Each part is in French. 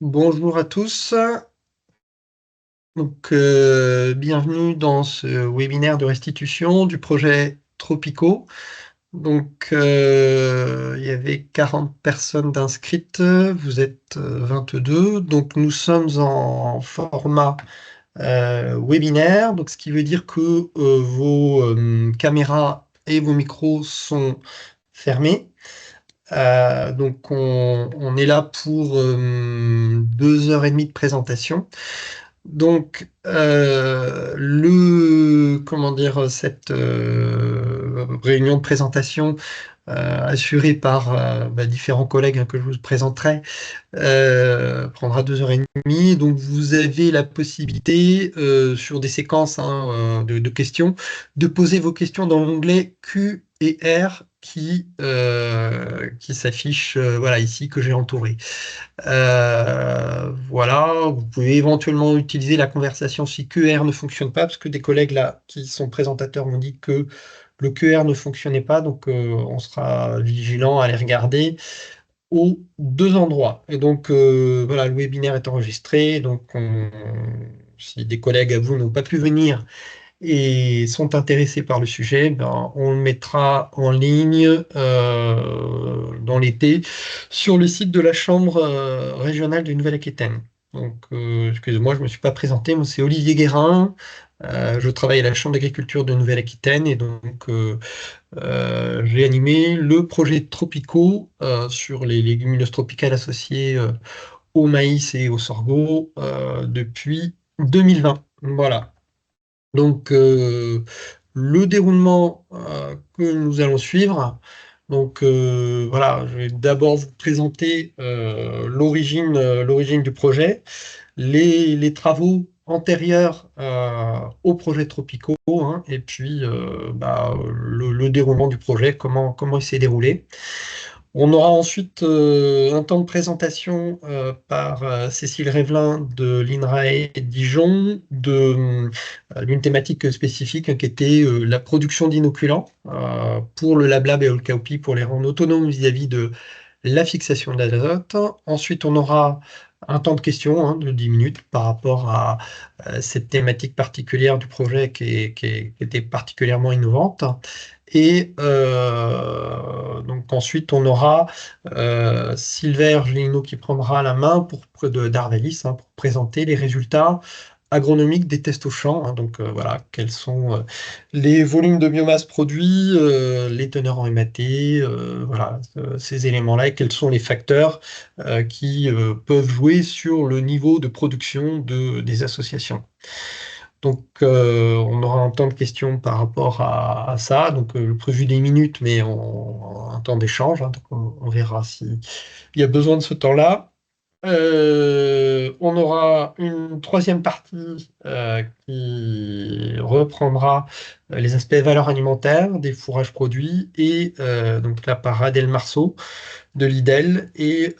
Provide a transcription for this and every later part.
Bonjour à tous. Bienvenue dans ce webinaire de restitution du projet Tropico. Il y avait 40 personnes d'inscrites, vous êtes 22. Donc, nous sommes en format webinaire, donc ce qui veut dire que vos caméras et vos micros sont fermés. On est là pour 2 heures et demie de présentation. Cette réunion de présentation assurée par différents collègues, que je vous présenterai, prendra 2 heures et demie. Donc, vous avez la possibilité, sur des séquences de questions, de poser vos questions dans l'onglet Q et R qui s'affiche voilà, ici, que j'ai entouré. Voilà, vous pouvez éventuellement utiliser la conversation si QR ne fonctionne pas, parce que des collègues là qui sont présentateurs m'ont dit que le QR ne fonctionnait pas, donc on sera vigilant à les regarder aux deux endroits. Voilà, le webinaire est enregistré, si des collègues à vous n'ont pas pu venir et sont intéressés par le sujet, ben, on le mettra en ligne dans l'été sur le site de la Chambre régionale de Nouvelle-Aquitaine. Excusez-moi, je ne me suis pas présenté, moi c'est Olivier Guérin, je travaille à la Chambre d'agriculture de Nouvelle-Aquitaine j'ai animé le projet Tropico sur les légumineuses tropicales associées au maïs et au sorgho depuis 2020. Voilà. Donc, le déroulement que nous allons suivre. Voilà, je vais d'abord vous présenter l'origine du projet, les travaux antérieurs au projet Tropico, hein, et puis le déroulement du projet, comment il s'est déroulé. On aura ensuite un temps de présentation par Cécile Révelin de l'INRAE Dijon d'une thématique spécifique qui était la production d'inoculants pour le Lab Lab et Olcaupi pour les rendre autonomes vis-à-vis de la fixation de l'azote. Ensuite, on aura un temps de questions de 10 minutes par rapport à cette thématique particulière du projet qui était particulièrement innovante. Ensuite, on aura Silver Gélineau qui prendra la main d'Arvalis pour présenter les résultats agronomiques des tests au champ. Voilà, quels sont les volumes de biomasse produits, les teneurs en MAT, voilà, ces éléments-là, et quels sont les facteurs qui peuvent jouer sur le niveau de production des associations. On aura un temps de questions par rapport à ça. Le prévu des minutes, mais un temps d'échange. On verra s'il y a besoin de ce temps-là. On aura une troisième partie qui reprendra les aspects valeurs alimentaires des fourrages produits et donc là par Adèle Marceau de l'IDEL et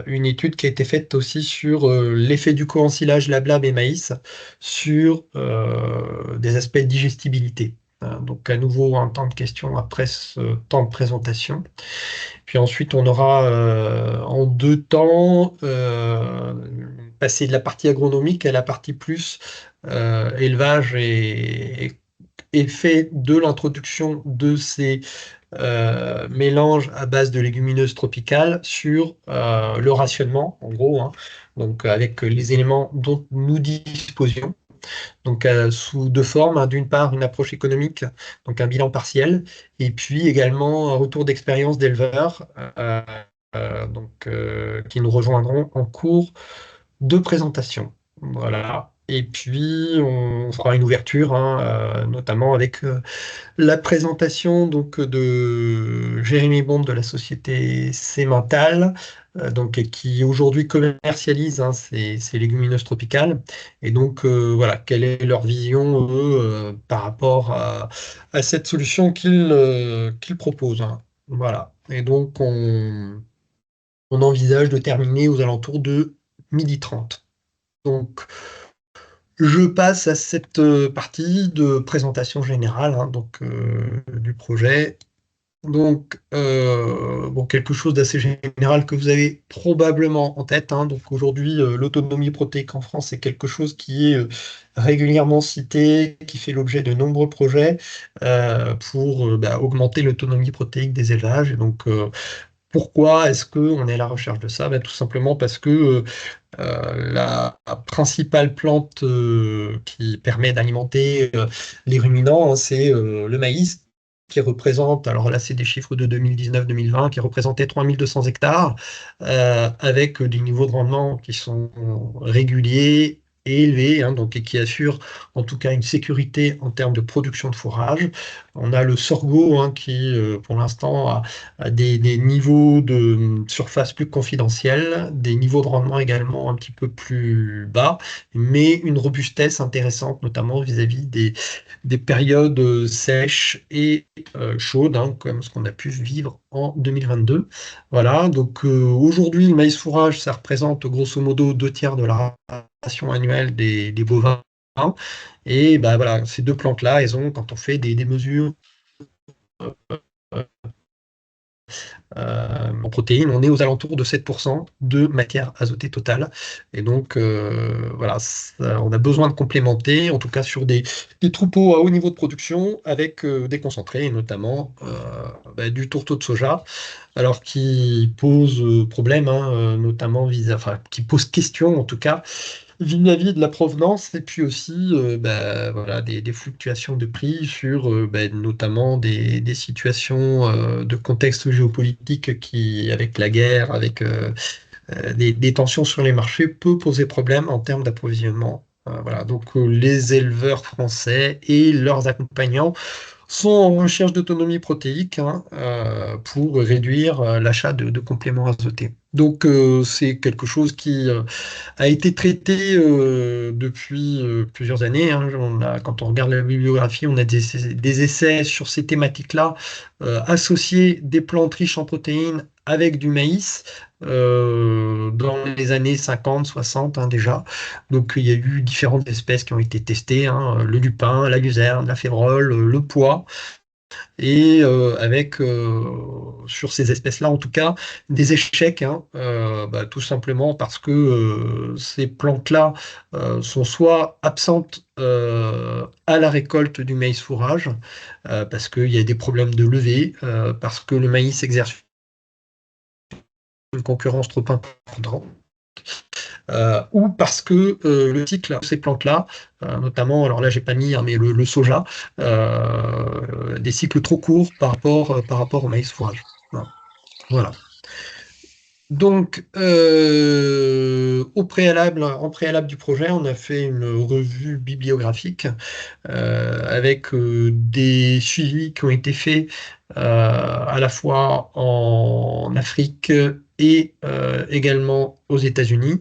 une étude qui a été faite aussi sur l'effet du co-ensilage Lab et maïs sur des aspects de digestibilité. Donc à nouveau un temps de questions après ce temps de présentation. Puis ensuite on aura en deux temps passer de la partie agronomique à la partie plus élevage et fait de l'introduction de ces mélange à base de légumineuses tropicales sur le rationnement, en gros, avec les éléments dont nous disposions. Sous deux formes, d'une part une approche économique, donc un bilan partiel, et puis également un retour d'expérience d'éleveurs qui nous rejoindront en cours de présentation. Voilà. Et puis on fera une ouverture, notamment avec la présentation de Jérémy Bond de la société Cémental, qui aujourd'hui commercialise ces légumineuses tropicales. Voilà, quelle est leur vision, eux, par rapport à cette solution qu'ils proposent, hein. Voilà. On envisage de terminer aux alentours de 12h30. Donc, je passe à cette partie de présentation générale du projet. Donc, bon, quelque chose d'assez général que vous avez probablement en tête, hein. Donc aujourd'hui, l'autonomie protéique en France, c'est quelque chose qui est régulièrement cité, qui fait l'objet de nombreux projets pour bah, augmenter l'autonomie protéique des élevages. Et donc, pourquoi est-ce qu'on est à la recherche de ça? Bah, tout simplement parce que la principale plante qui permet d'alimenter les ruminants, hein, c'est le maïs, qui représente, alors là c'est des chiffres de 2019-2020, qui représentait 3200 hectares, avec des niveaux de rendement qui sont réguliers et élevés, hein, donc, et qui assurent en tout cas une sécurité en termes de production de fourrage. On a le sorgho, hein, qui pour l'instant à des niveaux de surface plus confidentiels, des niveaux de rendement également un petit peu plus bas, mais une robustesse intéressante, notamment vis-à-vis des périodes sèches et chaudes, hein, comme ce qu'on a pu vivre en 2022. Voilà, donc aujourd'hui, le maïs fourrage, ça représente grosso modo 2 tiers de la ration annuelle des bovins. Et bah, voilà, ces deux plantes-là, elles ont, quand on fait des mesures en protéines, on est aux alentours de 7% de matière azotée totale. Et donc, voilà, on a besoin de complémenter, en tout cas sur des troupeaux à haut niveau de production, avec des concentrés, et notamment bah, du tourteau de soja, alors qui pose problème, hein, notamment enfin, qui pose question en tout cas vis-à-vis de la provenance et puis aussi bah, voilà, des fluctuations de prix sur bah, notamment des situations de contexte géopolitique qui, avec la guerre, avec des tensions sur les marchés, peut poser problème en termes d'approvisionnement. Voilà, donc les éleveurs français et leurs accompagnants sont en recherche d'autonomie protéique, hein, pour réduire l'achat de compléments azotés. Donc c'est quelque chose qui a été traité depuis plusieurs années, hein. Quand on regarde la bibliographie, on a des essais sur ces thématiques-là, associer des plantes riches en protéines avec du maïs dans les années 50, 60, hein, déjà. Donc il y a eu différentes espèces qui ont été testées, hein, le lupin, la luzerne, la févrole, le pois et avec sur ces espèces-là en tout cas des échecs, hein, bah, tout simplement parce que ces plantes-là sont soit absentes à la récolte du maïs fourrage, parce qu'il y a des problèmes de levée, parce que le maïs exerce une concurrence trop importante, ou parce que le cycle de ces plantes-là, notamment, alors là j'ai pas mis, hein, mais le soja, des cycles trop courts par rapport au maïs fourrage. Voilà. Voilà. Donc, en préalable du projet, on a fait une revue bibliographique avec des suivis qui ont été faits à la fois en Afrique et également aux États-Unis.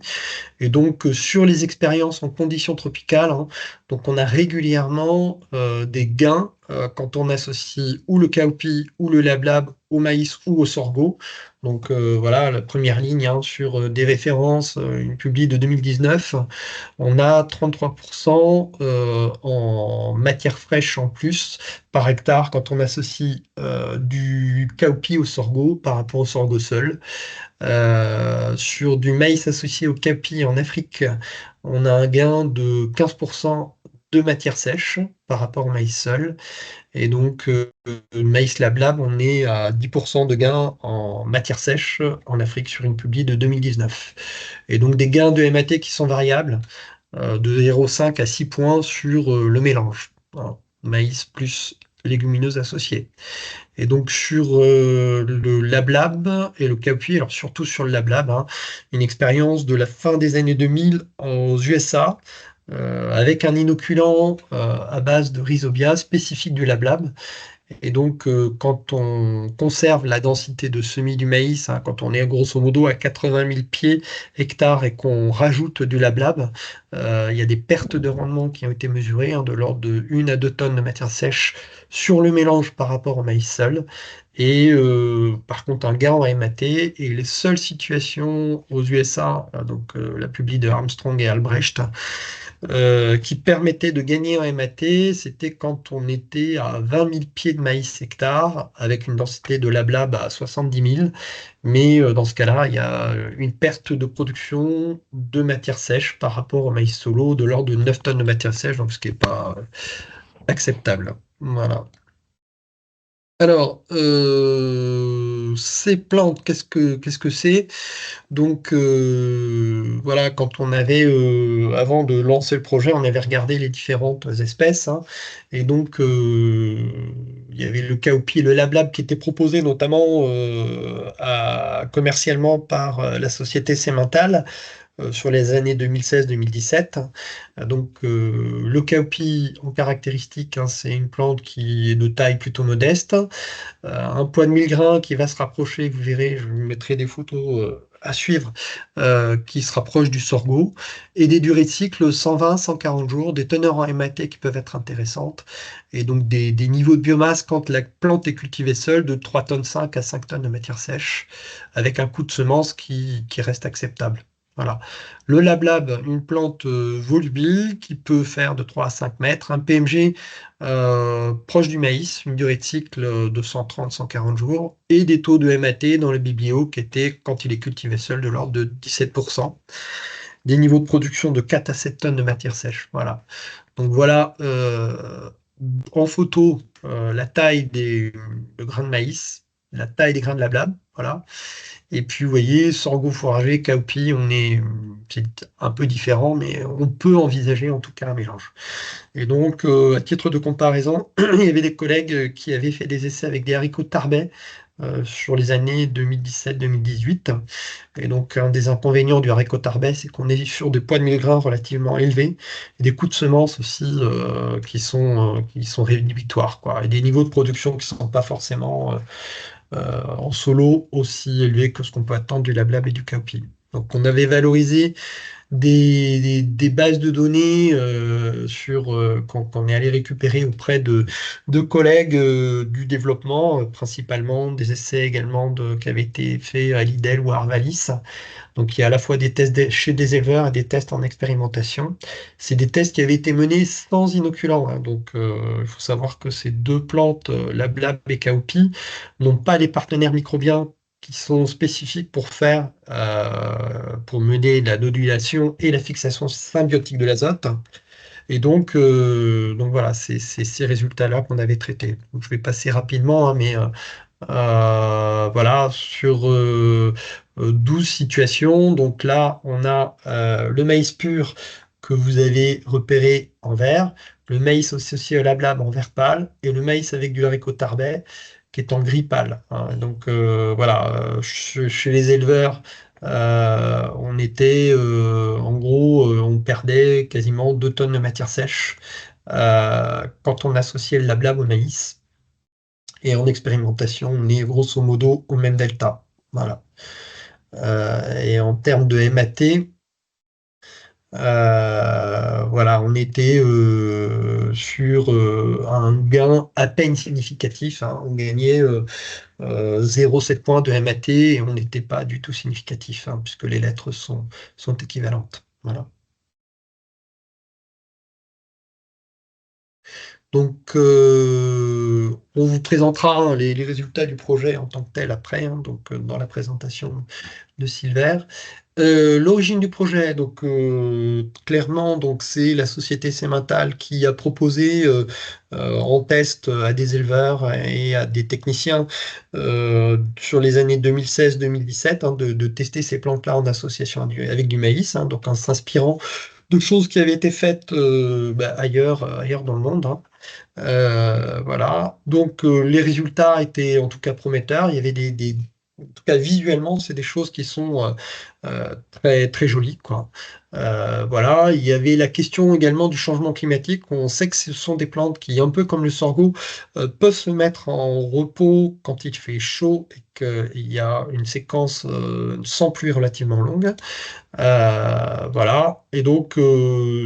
Et donc, sur les expériences en conditions tropicales, hein, donc on a régulièrement des gains quand on associe ou le cowpea ou le lablab au maïs ou au sorgho. Donc voilà, la première ligne, hein, sur des références, une publiée de 2019, on a 33% en matière fraîche en plus par hectare quand on associe du cowpea au sorgho par rapport au sorgho seul. Sur du maïs associé au capi en Afrique, on a un gain de 15% de matière sèche par rapport au maïs seul. Et donc, le maïs lablab, on est à 10% de gain en matière sèche en Afrique sur une publiée de 2019. Et donc des gains de MAT qui sont variables, de 0,5 à 6 points sur le mélange. Voilà. Maïs plus légumineuses associées. Et donc sur le LabLab et le Cowpea, alors surtout sur le LabLab, hein, une expérience de la fin des années 2000 aux USA, avec un inoculant à base de rhizobia spécifique du LabLab. Et donc, quand on conserve la densité de semis du maïs, hein, quand on est grosso modo à 80 000 pieds hectares et qu'on rajoute du lablab, il y a des pertes de rendement qui ont été mesurées, hein, de l'ordre de 1 à 2 tonnes de matière sèche sur le mélange par rapport au maïs seul. et par contre un gain en MAT. Et les seules situations aux USA, la publi de Armstrong et Albrecht, qui permettaient de gagner en MAT, c'était quand on était à 20 000 pieds de maïs hectare, avec une densité de lablab à 70 000. Mais dans ce cas-là, il y a une perte de production de matière sèche par rapport au maïs solo de l'ordre de 9 tonnes de matière sèche, donc ce qui n'est pas acceptable. Voilà. Alors, ces plantes, qu'est-ce que c'est? Donc, voilà, quand on avait, avant de lancer le projet, on avait regardé les différentes espèces, hein. Et donc, il y avait le Kaopi et le Lablab qui étaient proposés notamment commercialement par la société Semental sur les années 2016-2017. Donc, le Kaopi, en caractéristique, hein, c'est une plante qui est de taille plutôt modeste, un poids de 1000 grains qui va se rapprocher, vous verrez, je vous mettrai des photos à suivre, qui se rapproche du sorgho, et des durées de cycle 120-140 jours, des teneurs en MAT qui peuvent être intéressantes, et donc des niveaux de biomasse quand la plante est cultivée seule de 3 tonnes 5 à 5 tonnes de matière sèche, avec un coût de semence qui reste acceptable. Voilà. Le lablab, une plante volubile qui peut faire de 3 à 5 mètres, un PMG proche du maïs, une durée de cycle de 130-140 jours, et des taux de MAT dans le biblio qui étaient, quand il est cultivé seul, de l'ordre de 17%, des niveaux de production de 4 à 7 tonnes de matière sèche. Voilà. Donc voilà, en photo, la taille des grains de maïs, la taille des grains de lablab, voilà. Et puis, vous voyez, sorgho fourragé, cowpea, c'est un peu différent, mais on peut envisager en tout cas un mélange. Et donc, à titre de comparaison, il y avait des collègues qui avaient fait des essais avec des haricots tarbais sur les années 2017-2018. Et donc, un des inconvénients du haricot tarbais, c'est qu'on est sur des poids de 1000 grains relativement élevés, et des coûts de semences aussi qui sont rédhibitoires, quoi, et des niveaux de production qui ne sont pas forcément en solo aussi élevés que ce qu'on peut attendre du LabLab et du Cowpea. Donc, on avait valorisé des bases de données qu'on est allé récupérer auprès de collègues du développement, principalement des essais également qui avaient été faits à Lidl ou à Arvalis. Donc il y a à la fois des tests chez des éleveurs et des tests en expérimentation. C'est des tests qui avaient été menés sans inoculant, hein. Donc il faut savoir que ces deux plantes, LabLab et Kaopi, n'ont pas les partenaires microbiens qui sont spécifiques pour mener la nodulation et la fixation symbiotique de l'azote. Et donc voilà, c'est ces résultats-là qu'on avait traités. Donc, je vais passer rapidement, hein, mais voilà, sur 12 situations. Donc là, on a le maïs pur que vous avez repéré en vert, le maïs associé au lablab en vert pâle, et le maïs avec du haricot tarbais qui est en gris pâle, hein. Donc voilà, chez les éleveurs, en gros, on perdait quasiment 2 tonnes de matière sèche quand on associait le lablab au maïs. Et en expérimentation, on est grosso modo au même delta. Voilà. Et en termes de MAT, voilà, on était sur un gain à peine significatif, hein. On gagnait 0,7 points de MAT et on n'était pas du tout significatif, hein, puisque les lettres sont équivalentes. Voilà. Donc, on vous présentera, hein, les résultats du projet en tant que tel après, hein, donc dans la présentation de Silver. L'origine du projet, donc clairement, donc c'est la société Semental qui a proposé en test à des éleveurs et à des techniciens sur les années 2016-2017, hein, de tester ces plantes-là en association avec du maïs, hein, donc en s'inspirant de choses qui avaient été faites ailleurs dans le monde, hein. Voilà. Donc les résultats étaient en tout cas prometteurs. Il y avait en tout cas visuellement, c'est des choses qui sont très, très joli, quoi. Voilà, il y avait la question également du changement climatique. On sait que ce sont des plantes qui, un peu comme le sorgho, peuvent se mettre en repos quand il fait chaud et qu'il y a une séquence sans pluie relativement longue. Voilà. Et donc,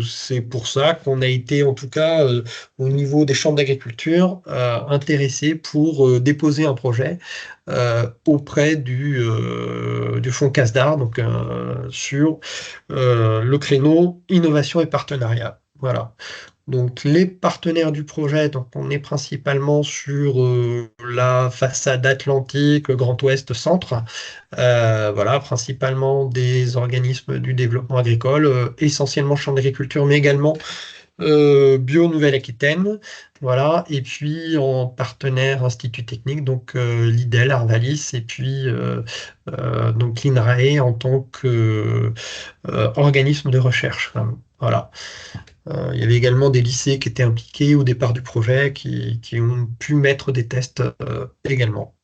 c'est pour ça qu'on a été, en tout cas, au niveau des chambres d'agriculture, intéressés pour déposer un projet auprès du fonds CASDAR, donc sur le créneau innovation et partenariat. Voilà. Donc, les partenaires du projet, donc on est principalement sur la façade atlantique, le Grand Ouest centre. Voilà, principalement des organismes du développement agricole, essentiellement champs d'agriculture, mais également Bio Nouvelle-Aquitaine. Voilà, et puis en partenaire Institut Technique, donc l'IDEL, Arvalis, et puis donc l'INRAE en tant que organisme de recherche. Voilà. Il y avait également des lycées qui étaient impliqués au départ du projet, qui ont pu mettre des tests également.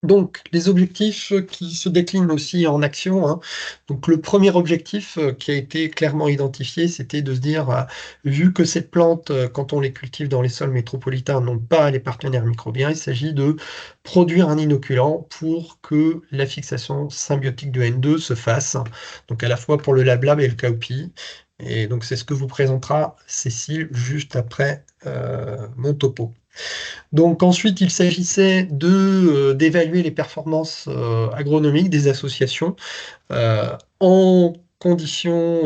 Donc, les objectifs qui se déclinent aussi en action, hein. Donc, le premier objectif qui a été clairement identifié, c'était de se dire, vu que ces plantes, quand on les cultive dans les sols métropolitains, n'ont pas les partenaires microbiens, il s'agit de produire un inoculant pour que la fixation symbiotique de N2 se fasse, donc à la fois pour le LabLab et le Cowpea. Et donc, c'est ce que vous présentera Cécile juste après mon topo. Donc ensuite, il s'agissait d'évaluer les performances agronomiques des associations en conditions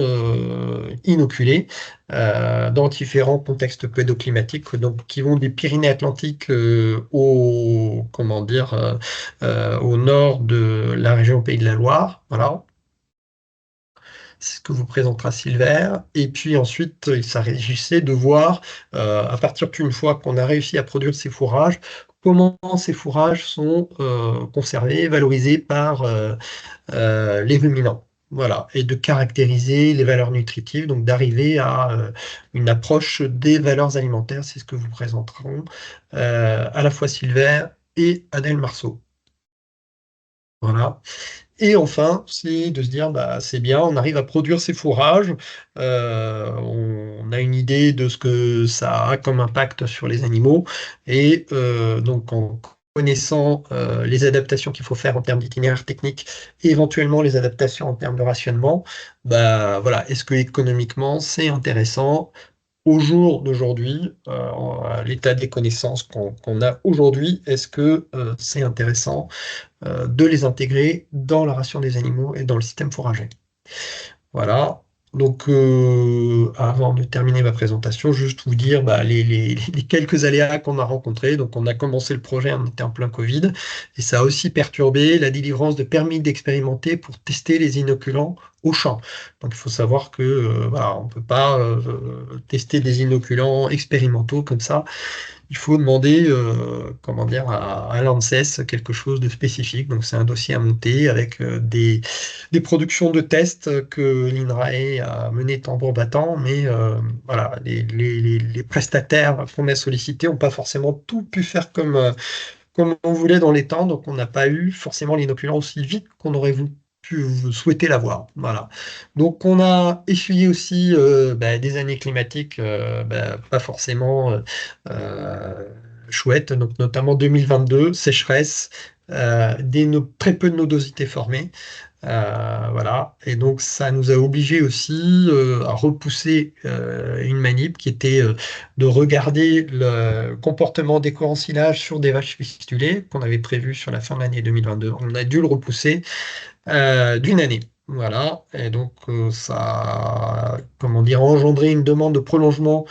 inoculées dans différents contextes pédoclimatiques, donc qui vont des Pyrénées-Atlantiques comment dire, au nord de la région Pays de la Loire. Voilà. C'est ce que vous présentera Silver. Et puis ensuite, il s'agissait de voir, à partir d'une fois qu'on a réussi à produire ces fourrages, comment ces fourrages sont conservés, valorisés par les ruminants. Voilà, et de caractériser les valeurs nutritives, donc d'arriver à une approche des valeurs alimentaires, c'est ce que vous présenteront à la fois Silver et Adèle Marceau. Voilà. Et enfin, c'est de se dire, bah, c'est bien, on arrive à produire ces fourrages, on a une idée de ce que ça a comme impact sur les animaux, et donc en connaissant les adaptations qu'il faut faire en termes d'itinéraire technique, et éventuellement les adaptations en termes de rationnement, bah voilà, est-ce que économiquement c'est intéressant? Au jour d'aujourd'hui, à l'état des connaissances qu'on a aujourd'hui, est-ce que c'est intéressant de les intégrer dans la ration des animaux et dans le système fourrager. Voilà. Donc, avant de terminer ma présentation, juste vous dire bah, les quelques aléas qu'on a rencontrés. Donc, on a commencé le projet, on était en plein Covid, et ça a aussi perturbé la délivrance de permis d'expérimenter pour tester les inoculants au champ. Donc, il faut savoir que voilà, on ne peut pas tester des inoculants expérimentaux comme ça. Il faut demander comment dire, à l'ANSES quelque chose de spécifique. Donc, c'est un dossier à monter avec des productions de tests que l'INRAE a mené tambour battant, mais voilà, les prestataires qu'on a sollicités n'ont pas forcément tout pu faire comme on voulait dans les temps, donc on n'a pas eu forcément l'inoculant aussi vite qu'on aurait pu souhaiter l'avoir. Voilà. Donc on a essuyé aussi bah, des années climatiques bah, pas forcément euh, chouettes, donc notamment 2022, sécheresse, très peu de nodosités formées. Voilà. Et donc, ça nous a obligés aussi à repousser une manip qui était de regarder le comportement des coensilage sur des vaches fistulées qu'on avait prévu sur la fin de l'année 2022. On a dû le repousser d'une année. Voilà. Et donc, ça a, comment dire, engendré une demande de prolongement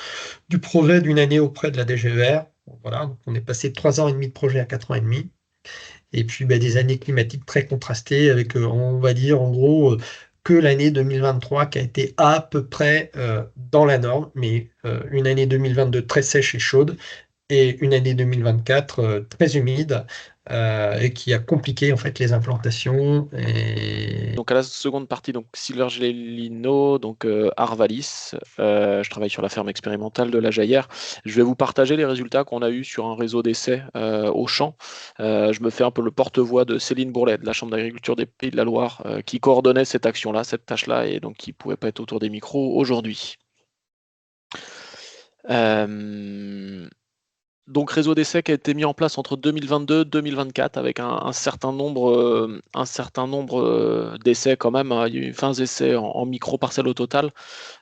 du projet d'une année auprès de la DGER. Voilà. Donc, on est passé de 3 ans et demi de projet à 4 ans et demi. Et puis bah, des années climatiques très contrastées avec, on va dire en gros, que l'année 2023 qui a été à peu près dans la norme, mais une année 2022 très sèche et chaude, et une année 2024 très humide, et qui a compliqué en fait les implantations. Donc à la seconde partie, donc Silvergelino, donc Arvalis, je travaille sur la ferme expérimentale de la Jaillère. Je vais vous partager les résultats qu'on a eus sur un réseau d'essais au champ. Je me fais un peu le porte-voix de Céline Bourlet de la Chambre d'agriculture des Pays de la Loire, qui coordonnait cette action-là, cette tâche-là, et donc qui ne pouvait pas être autour des micros aujourd'hui. Donc réseau d'essais qui a été mis en place entre 2022 et 2024 avec un certain nombre, d'essais quand même, hein. Il y a eu 20 essais en micro-parcelles au total.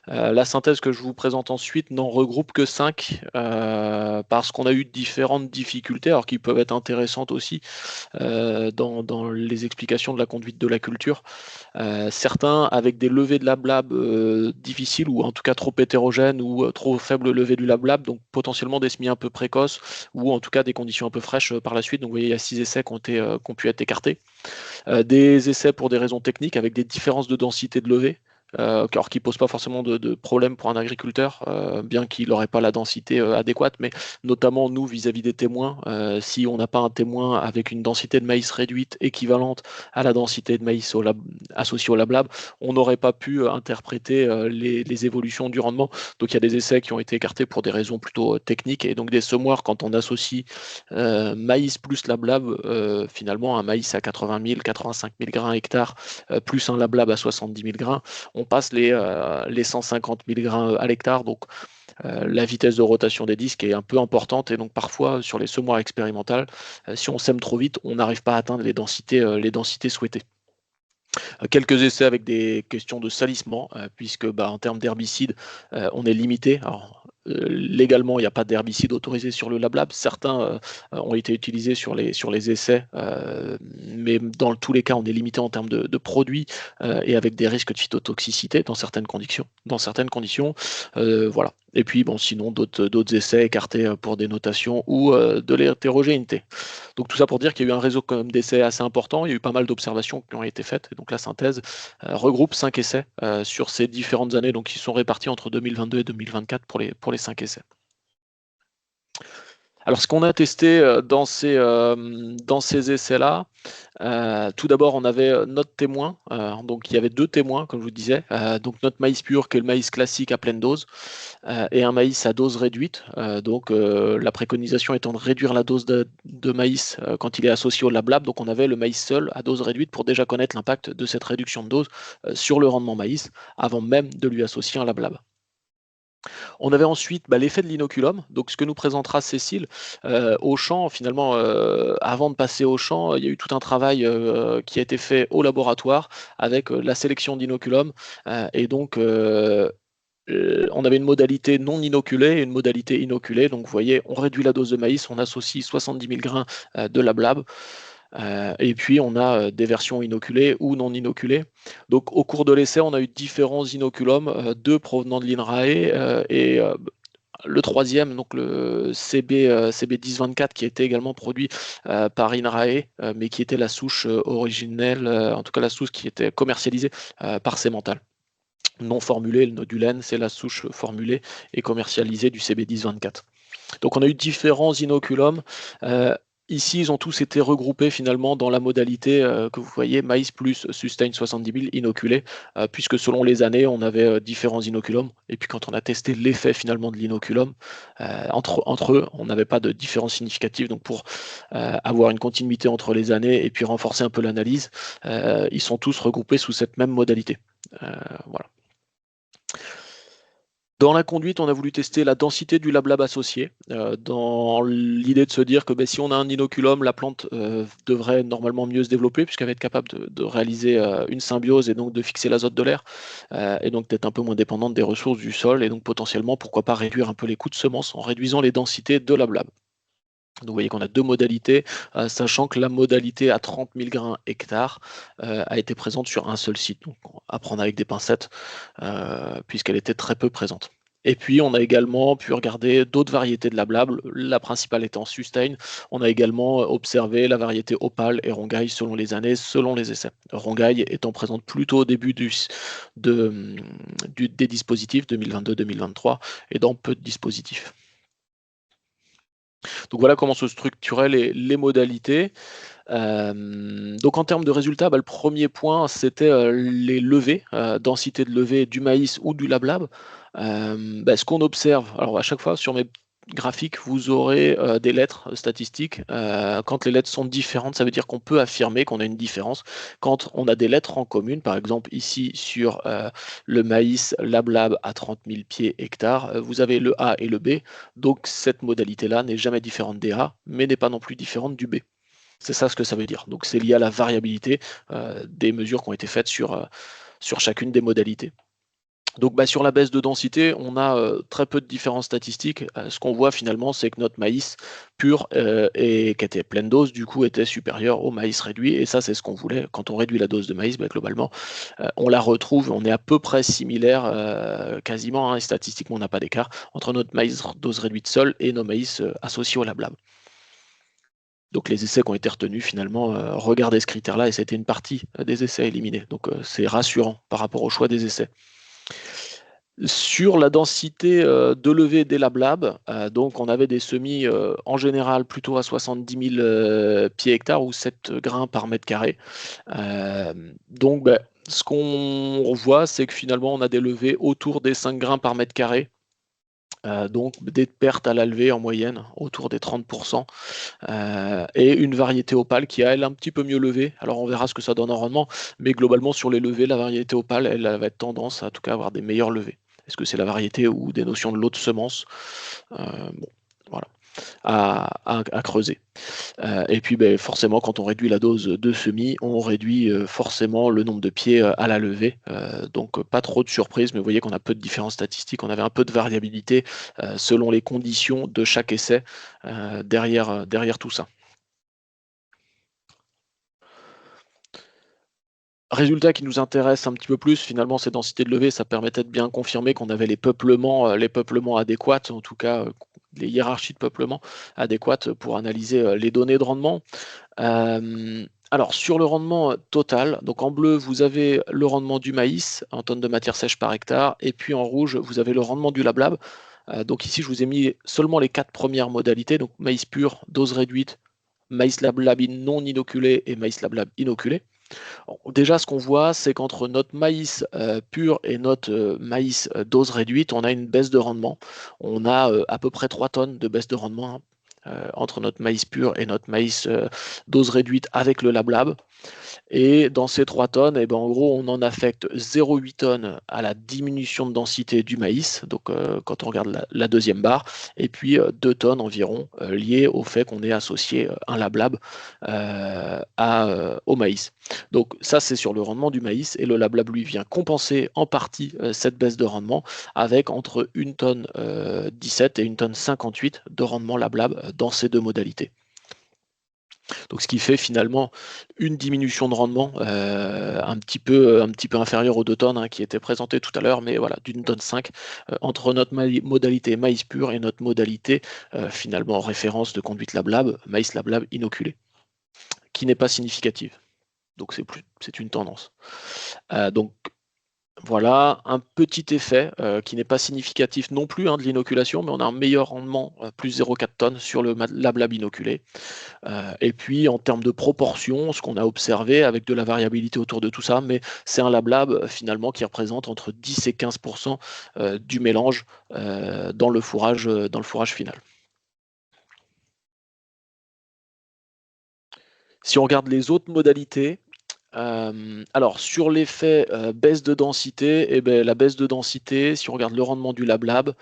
La synthèse que je vous présente ensuite n'en regroupe que 5 parce qu'on a eu différentes difficultés, alors qui peuvent être intéressantes aussi dans les explications de la conduite de la culture. Certains avec des levées de lablab difficiles ou en tout cas trop hétérogènes ou trop faible levée du lablab, donc potentiellement des semis un peu précoces ou en tout cas des conditions un peu fraîches par la suite. Donc vous voyez, il y a 6 essais qui ont pu être écartés. Des essais pour des raisons techniques avec des différences de densité de levée. Alors qui ne pose pas forcément de problème pour un agriculteur, bien qu'il n'aurait pas la densité adéquate, mais notamment nous vis-à-vis des témoins, si on n'a pas un témoin avec une densité de maïs réduite équivalente à la densité de maïs associée au lablab, on n'aurait pas pu interpréter les évolutions du rendement. Donc il y a des essais qui ont été écartés pour des raisons plutôt techniques, et donc des semoirs, quand on associe maïs plus lablab, finalement un maïs à 80 000, 85 000 grains hectare, plus un lablab à 70 000 grains, on passe les 150 000 grains à l'hectare. Donc la vitesse de rotation des disques est un peu importante, et donc parfois sur les semoirs expérimentales, si on sème trop vite, on n'arrive pas à atteindre les densités souhaitées. Quelques essais avec des questions de salissement, puisque en termes d'herbicides, on est limité. Alors, légalement, il n'y a pas d'herbicide autorisé sur le LabLab. Certains ont été utilisés sur les essais, mais dans tous les cas, on est limité en termes de produits et avec des risques de phytotoxicité dans certaines conditions. Voilà. Et puis, sinon, d'autres essais écartés pour des notations ou de l'hétérogénéité. Donc tout ça pour dire qu'il y a eu un réseau quand même d'essais assez important, il y a eu pas mal d'observations qui ont été faites, et donc la synthèse regroupe 5 essais sur ces différentes années, donc ils sont répartis entre 2022 et 2024 pour les 5 essais. Alors ce qu'on a testé dans ces essais-là, tout d'abord, on avait notre témoin. Donc, il y avait 2 témoins, comme je vous disais. Donc, notre maïs pur, qui est le maïs classique à pleine dose, et un maïs à dose réduite. Donc, la préconisation étant de réduire la dose de maïs quand il est associé au lablab. Donc, on avait le maïs seul à dose réduite pour déjà connaître l'impact de cette réduction de dose sur le rendement maïs, avant même de lui associer un lablab. On avait ensuite l'effet de l'inoculum, donc ce que nous présentera Cécile au champ. Finalement, avant de passer au champ, il y a eu tout un travail qui a été fait au laboratoire avec la sélection d'inoculum, et donc on avait une modalité non inoculée et une modalité inoculée. Donc vous voyez, on réduit la dose de maïs, on associe 70 000 grains de lablab. Et puis on a des versions inoculées ou non inoculées. Donc au cours de l'essai, on a eu différents inoculums, 2 provenant de l'INRAE et le troisième, donc le CB1024, qui était également produit par INRAE, mais qui était la souche originelle, en tout cas la souche qui était commercialisée par Cemental. Non formulée, le nodulène, c'est la souche formulée et commercialisée du CB1024. Donc on a eu différents inoculums. Ici, ils ont tous été regroupés finalement dans la modalité que vous voyez, maïs plus sustain 70 000 inoculés, puisque selon les années, on avait différents inoculums. Et puis quand on a testé l'effet finalement de l'inoculum, entre eux, on n'avait pas de différence significative. Donc pour avoir une continuité entre les années et puis renforcer un peu l'analyse, ils sont tous regroupés sous cette même modalité. Voilà. Dans la conduite, on a voulu tester la densité du lablab associé, dans l'idée de se dire que si on a un inoculum, la plante devrait normalement mieux se développer, puisqu'elle va être capable de réaliser une symbiose et donc de fixer l'azote de l'air, et donc d'être un peu moins dépendante des ressources du sol, et donc potentiellement, pourquoi pas réduire un peu les coûts de semences en réduisant les densités de lablab. Donc vous voyez qu'on a 2 modalités, sachant que la modalité à 30 000 grains hectare a été présente sur un seul site. Donc à prendre avec des pincettes, puisqu'elle était très peu présente. Et puis on a également pu regarder d'autres variétés de lablab, la principale étant Sustain. On a également observé la variété Opale et Rongaille selon les années, selon les essais. Rongaille étant présente plutôt au début des dispositifs 2022-2023 et dans peu de dispositifs. Donc voilà comment se structuraient les modalités. Donc en termes de résultats, le premier point, c'était les levées, densité de levée du maïs ou du lablab. Ce qu'on observe, alors à chaque fois sur mes graphiques, vous aurez des lettres statistiques. Quand les lettres sont différentes, ça veut dire qu'on peut affirmer qu'on a une différence. Quand on a des lettres en commune, par exemple ici sur le maïs lablab à 30 000 pieds hectares, vous avez le A et le B. Donc cette modalité-là n'est jamais différente des A, mais n'est pas non plus différente du B. C'est ça ce que ça veut dire. Donc c'est lié à la variabilité des mesures qui ont été faites sur chacune des modalités. Donc sur la baisse de densité, on a très peu de différences statistiques. Ce qu'on voit finalement, c'est que notre maïs pur et qui était pleine dose, du coup, était supérieur au maïs réduit. Et ça, c'est ce qu'on voulait. Quand on réduit la dose de maïs, globalement, on la retrouve. On est à peu près similaire, quasiment, et statistiquement, on n'a pas d'écart entre notre maïs dose réduite seul et nos maïs associés au LabLab. Donc les essais qui ont été retenus, finalement, regardaient ce critère-là et c'était une partie des essais éliminés. Donc c'est rassurant par rapport au choix des essais. Sur la densité de levée des LabLab, donc on avait des semis en général plutôt à 70 000 pieds hectares ou 7 grains par mètre carré. Donc ce qu'on voit, c'est que finalement on a des levées autour des 5 grains par mètre carré. Donc des pertes à la levée en moyenne autour des 30%. Et une variété opale qui a elle un petit peu mieux levé. Alors on verra ce que ça donne en rendement, mais globalement sur les levées, la variété opale, elle va être tendance à en tout cas avoir des meilleures levées. Est-ce que c'est la variété ou des notions de lot de semences? Bon, voilà, à creuser. Et puis forcément, quand on réduit la dose de semis, on réduit forcément le nombre de pieds à la levée. Donc pas trop de surprises, mais vous voyez qu'on a peu de différences statistiques, on avait un peu de variabilité selon les conditions de chaque essai derrière tout ça. Résultat qui nous intéresse un petit peu plus, finalement, ces densités de levée, ça permettait de bien confirmer qu'on avait les peuplements adéquats, en tout cas les hiérarchies de peuplement adéquates pour analyser les données de rendement. Alors sur le rendement total, donc en bleu, vous avez le rendement du maïs en tonnes de matière sèche par hectare, et puis en rouge, vous avez le rendement du lablab. Donc ici, je vous ai mis seulement les 4 premières modalités, donc maïs pur, dose réduite, maïs lablab non inoculé et maïs lablab inoculé. Déjà, ce qu'on voit, c'est qu'entre notre maïs pur et notre maïs dose réduite, on a une baisse de rendement. On a à peu près 3 tonnes de baisse de rendement entre notre maïs pur et notre maïs dose réduite avec le LabLab. Et dans ces 3 tonnes, en gros, on en affecte 0,8 tonnes à la diminution de densité du maïs, donc quand on regarde la deuxième barre, et puis 2 tonnes environ liées au fait qu'on ait associé un LabLab au maïs. Donc ça, c'est sur le rendement du maïs, et le LabLab, lui, vient compenser en partie cette baisse de rendement avec entre 1 tonne 17 et 1 tonne 58 de rendement LabLab dans ces deux modalités. Donc ce qui fait finalement une diminution de rendement un petit peu inférieure aux 2 tonnes qui étaient présentées tout à l'heure, mais voilà, d'une tonne 5 entre notre modalité maïs pur et notre modalité finalement référence de conduite LabLab, maïs LabLab inoculé, qui n'est pas significative. Donc c'est une tendance. Donc voilà, un petit effet qui n'est pas significatif non plus de l'inoculation, mais on a un meilleur rendement, plus 0,4 tonnes sur le LabLab inoculé. Et puis en termes de proportion, ce qu'on a observé avec de la variabilité autour de tout ça, mais c'est un LabLab finalement qui représente entre 10 et 15% du mélange dans le fourrage final. Si on regarde les autres modalités, alors sur l'effet baisse de densité, la baisse de densité, si on regarde le rendement du LabLab,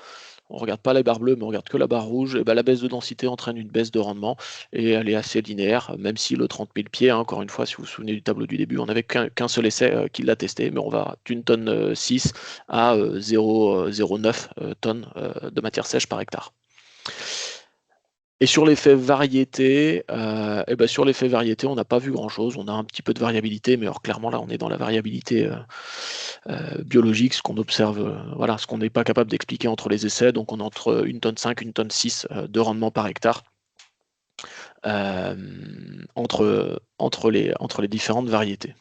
on ne regarde pas la barre bleue, mais on regarde que la barre rouge, la baisse de densité entraîne une baisse de rendement, et elle est assez linéaire, même si le 30 000 pieds, encore une fois, si vous vous souvenez du tableau du début, on n'avait qu'un seul essai qui l'a testé, mais on va d'une tonne 6 à 0,09 tonnes de matière sèche par hectare. Et sur l'effet variété, on n'a pas vu grand-chose. On a un petit peu de variabilité, mais alors clairement là, on est dans la variabilité biologique, ce qu'on observe, ce qu'on n'est pas capable d'expliquer entre les essais. Donc on a entre 1 tonne 5, 1 tonne 6 de rendement par hectare entre les différentes variétés.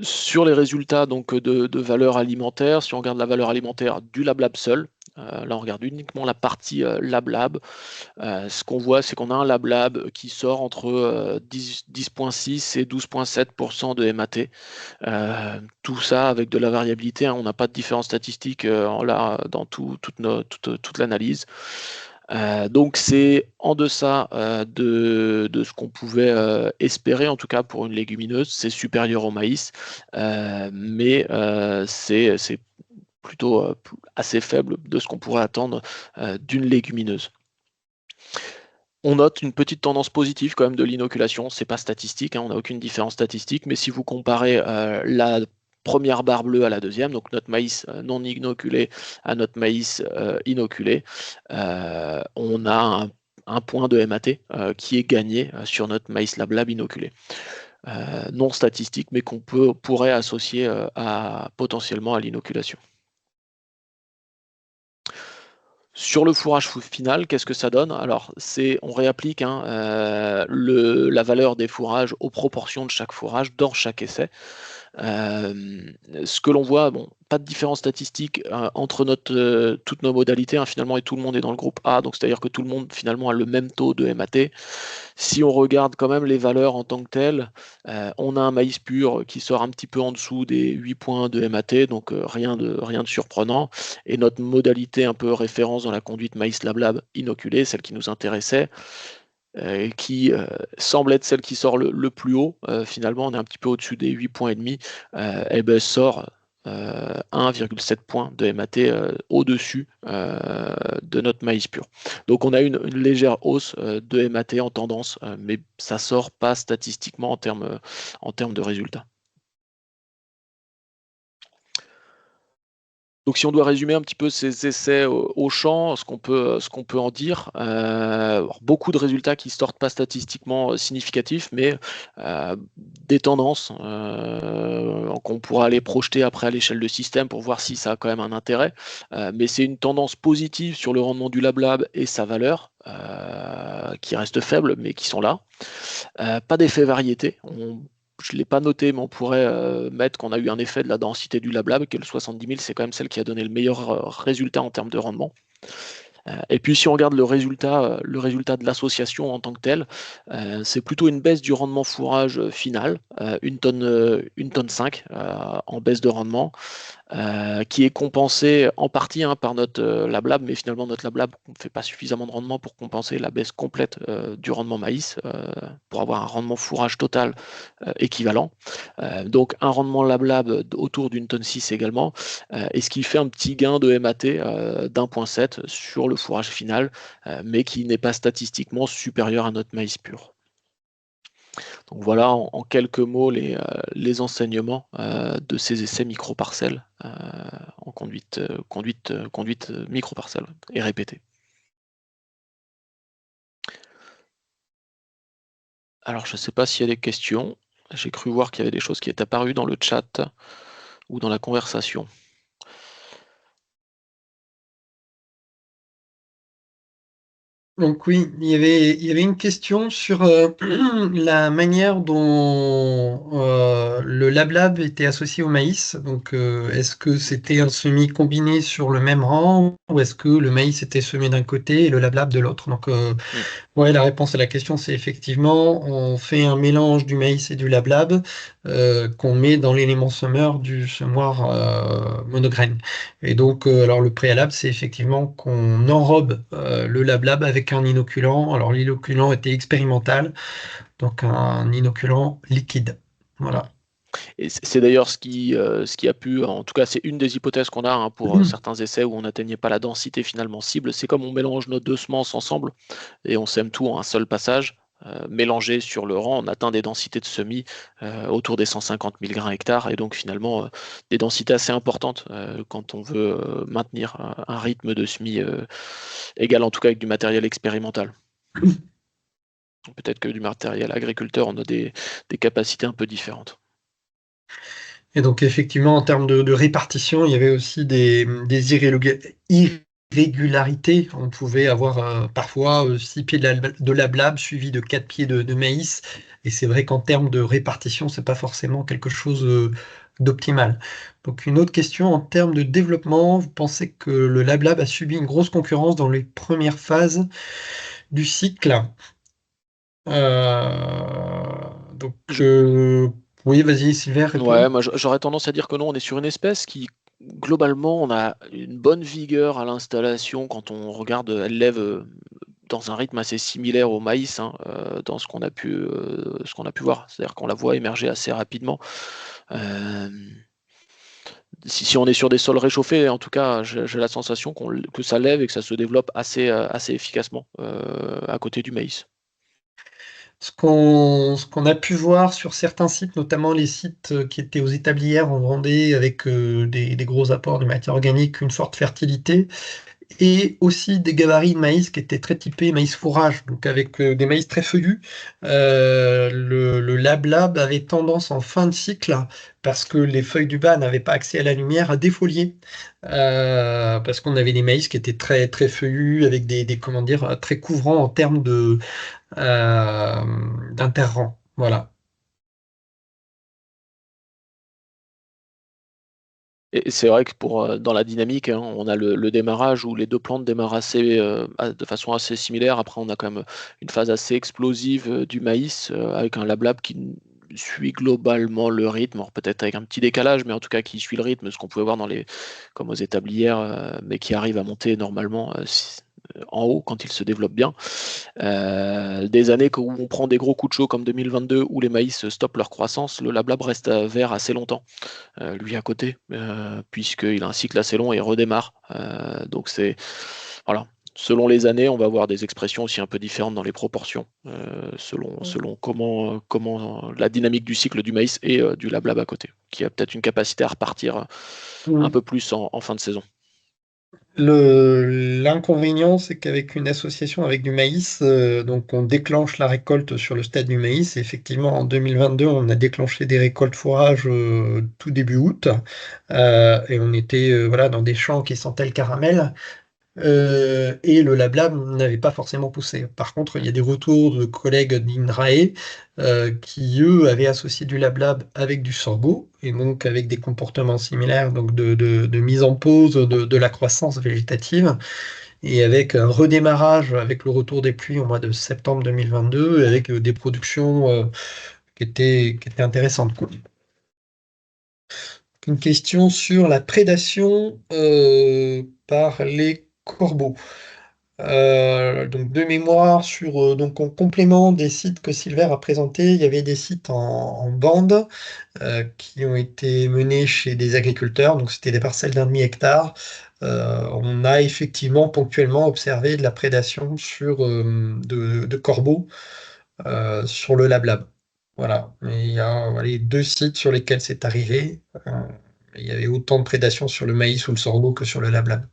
Sur les résultats donc de valeur alimentaire, si on regarde la valeur alimentaire du LabLab seul, là on regarde uniquement la partie LabLab. Ce qu'on voit, c'est qu'on a un LabLab qui sort entre 10,6 et 12,7% de MAT. Tout ça avec de la variabilité, hein, on n'a pas de différence statistique là dans toute l'analyse. Donc c'est en deçà de ce qu'on pouvait espérer, en tout cas pour une légumineuse, c'est supérieur au maïs, mais c'est plutôt assez faible de ce qu'on pourrait attendre d'une légumineuse. On note une petite tendance positive quand même de l'inoculation, c'est pas statistique, hein, on n'a aucune différence statistique, mais si vous comparez la première barre bleue à la deuxième, donc notre maïs non inoculé à notre maïs inoculé, on a un point de MAT qui est gagné sur notre maïs LabLab inoculé. Non statistique, mais qu'on pourrait associer potentiellement à l'inoculation. Sur le fourrage final, qu'est-ce que ça donne? Alors, on réapplique la valeur des fourrages aux proportions de chaque fourrage dans chaque essai. Ce que l'on voit, bon, pas de différence statistique entre toutes nos modalités, hein, finalement, et tout le monde est dans le groupe A, donc c'est-à-dire que tout le monde finalement a le même taux de MAT. Si on regarde quand même les valeurs en tant que telles, on a un maïs pur qui sort un petit peu en dessous des 8 points de MAT, donc rien de surprenant. Et notre modalité un peu référence dans la conduite maïs LabLab inoculée, celle qui nous intéressait, qui semble être celle qui sort le plus haut, finalement on est un petit peu au-dessus des 8 points et demi, et ben sort 1,7 points de MAT au-dessus de notre maïs pur. Donc on a une légère hausse de MAT en tendance, mais ça sort pas statistiquement en termes de résultats. Donc si on doit résumer un petit peu ces essais au champ, ce qu'on peut en dire, beaucoup de résultats qui sortent pas statistiquement significatifs, mais des tendances qu'on pourra aller projeter après à l'échelle de système pour voir si ça a quand même un intérêt. Mais c'est une tendance positive sur le rendement du LabLab et sa valeur, qui reste faible, mais qui sont là. Pas d'effet variété. Je ne l'ai pas noté, mais on pourrait mettre qu'on a eu un effet de la densité du LabLab, que le 70 000, c'est quand même celle qui a donné le meilleur résultat en termes de rendement. Et puis si on regarde le résultat de l'association en tant que tel, c'est plutôt une baisse du rendement fourrage final, 1 tonne 5 en baisse de rendement, qui est compensé en partie par notre LabLab, mais finalement notre LabLab ne fait pas suffisamment de rendement pour compenser la baisse complète du rendement maïs, pour avoir un rendement fourrage total équivalent. Donc un rendement LabLab autour d'une tonne 6 également, et ce qui fait un petit gain de MAT d'1,7 sur le fourrage final, mais qui n'est pas statistiquement supérieur à notre maïs pur. Donc voilà en quelques mots les enseignements de ces essais micro-parcelles en conduite micro-parcelle et répétée. Alors je ne sais pas s'il y a des questions. J'ai cru voir qu'il y avait des choses qui étaient apparues dans le chat ou dans la conversation. Donc oui, il y avait une question sur la manière dont le LabLab était associé au maïs. Donc est-ce que c'était un semis combiné sur le même rang ou est-ce que le maïs était semé d'un côté et le LabLab de l'autre? Donc ouais, la réponse à la question, c'est effectivement, on fait un mélange du maïs et du LabLab qu'on met dans l'élément semeur du semoir monograine. Et donc, alors le préalable, c'est effectivement qu'on enrobe le LabLab avec un inoculant. Alors l'inoculant était expérimental, donc un inoculant liquide. Voilà. Et c'est d'ailleurs ce qui a pu, en tout cas c'est une des hypothèses qu'on a pour certains essais où on n'atteignait pas la densité finalement cible, c'est comme on mélange nos deux semences ensemble et on sème tout en un seul passage, mélangé sur le rang, on atteint des densités de semis autour des 150 000 grains hectares et donc finalement des densités assez importantes quand on veut maintenir un rythme de semis égal en tout cas avec du matériel expérimental. Peut-être que du matériel agriculteur, on a des capacités un peu différentes. Et donc effectivement, en termes de répartition, il y avait aussi des irrégularités. On pouvait avoir parfois 6 pieds de lablab suivis de 4 pieds de maïs. Et c'est vrai qu'en termes de répartition, c'est pas forcément quelque chose d'optimal. Donc une autre question en termes de développement, vous pensez que le lablab a subi une grosse concurrence dans les premières phases du cycle? Donc Je- oui, vas-y Sylvain, réponds. Ouais, moi j'aurais tendance à dire que non, on est sur une espèce qui, globalement, on a une bonne vigueur à l'installation quand on regarde, elle lève dans un rythme assez similaire au maïs, hein, dans ce qu'on a pu voir. C'est-à-dire qu'on la voit émerger assez rapidement. Euh, si on est sur des sols réchauffés, en tout cas, j'ai la sensation que ça lève et que ça se développe assez efficacement à côté du maïs. Ce qu'on a pu voir sur certains sites, notamment les sites qui étaient aux établières en Vendée avec des gros apports de matière organique, une forte fertilité, et aussi des gabarits de maïs qui étaient très typés maïs fourrage, donc avec des maïs très feuillus. Le Lab Lab avait tendance en fin de cycle, parce que les feuilles du bas n'avaient pas accès à la lumière, à défolier. Parce qu'on avait des maïs qui étaient très, très feuillus, avec comment dire, très couvrants en termes d'interrang. Voilà. Et c'est vrai que dans la dynamique, hein, on a le démarrage où les deux plantes démarrent de façon assez similaire. Après, on a quand même une phase assez explosive du maïs avec un lablab qui suit globalement le rythme, alors peut-être avec un petit décalage, mais en tout cas qui suit le rythme, ce qu'on pouvait voir comme aux établières, mais qui arrive à monter normalement en haut quand il se développe bien. Des années où on prend des gros coups de chaud comme 2022 où les maïs stoppent leur croissance, le lablab reste vert assez longtemps, lui à côté, puisqu'il a un cycle assez long et redémarre. Donc c'est voilà. Selon les années, on va avoir des expressions aussi un peu différentes dans les proportions, selon comment la dynamique du cycle du maïs et du lablab à côté, qui a peut-être une capacité à repartir un peu plus en fin de saison. L'inconvénient, c'est qu'avec une association avec du maïs, donc on déclenche la récolte sur le stade du maïs. Et effectivement, en 2022, on a déclenché des récoltes fourrage tout début août. Et on était voilà, dans des champs qui sentaient le caramel. Et le LabLab n'avait pas forcément poussé. Par contre, il y a des retours de collègues d'INRAE qui, eux, avaient associé du LabLab avec du sorgho, et donc avec des comportements similaires, donc de mise en pause de la croissance végétative, et avec un redémarrage avec le retour des pluies au mois de septembre 2022, et avec des productions qui étaient intéressantes, quoi. Une question sur la prédation par les corbeaux. Donc de mémoire donc en complément des sites que Silver a présentés, il y avait des sites en bande qui ont été menés chez des agriculteurs, donc c'était des parcelles d'1,5 hectare. On a effectivement ponctuellement observé de la prédation de corbeaux sur le Lab Lab. Voilà. Et il y a voilà, les deux sites sur lesquels c'est arrivé. Il y avait autant de prédation sur le maïs ou le sorgho que sur le Lab Lab.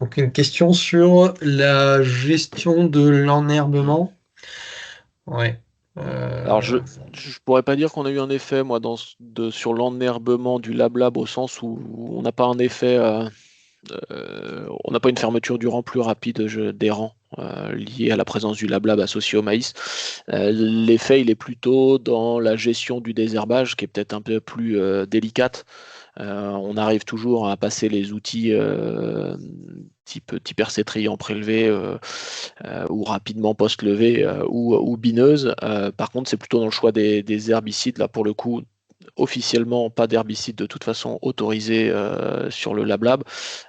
Donc une question sur la gestion de l'enherbement. Ouais. Alors je pourrais pas dire qu'on a eu un effet, moi, sur l'enherbement du lab au sens où on n'a pas un effet, on n'a pas une fermeture du rang plus rapide des rangs liée à la présence du lab associé au maïs. L'effet, il est plutôt dans la gestion du désherbage, qui est peut-être un peu plus délicate. On arrive toujours à passer les outils type hersétriant prélevé ou rapidement post-levé ou bineuse. Par contre, c'est plutôt dans le choix des herbicides. Là, pour le coup, officiellement, pas d'herbicide de toute façon autorisé sur le LabLab.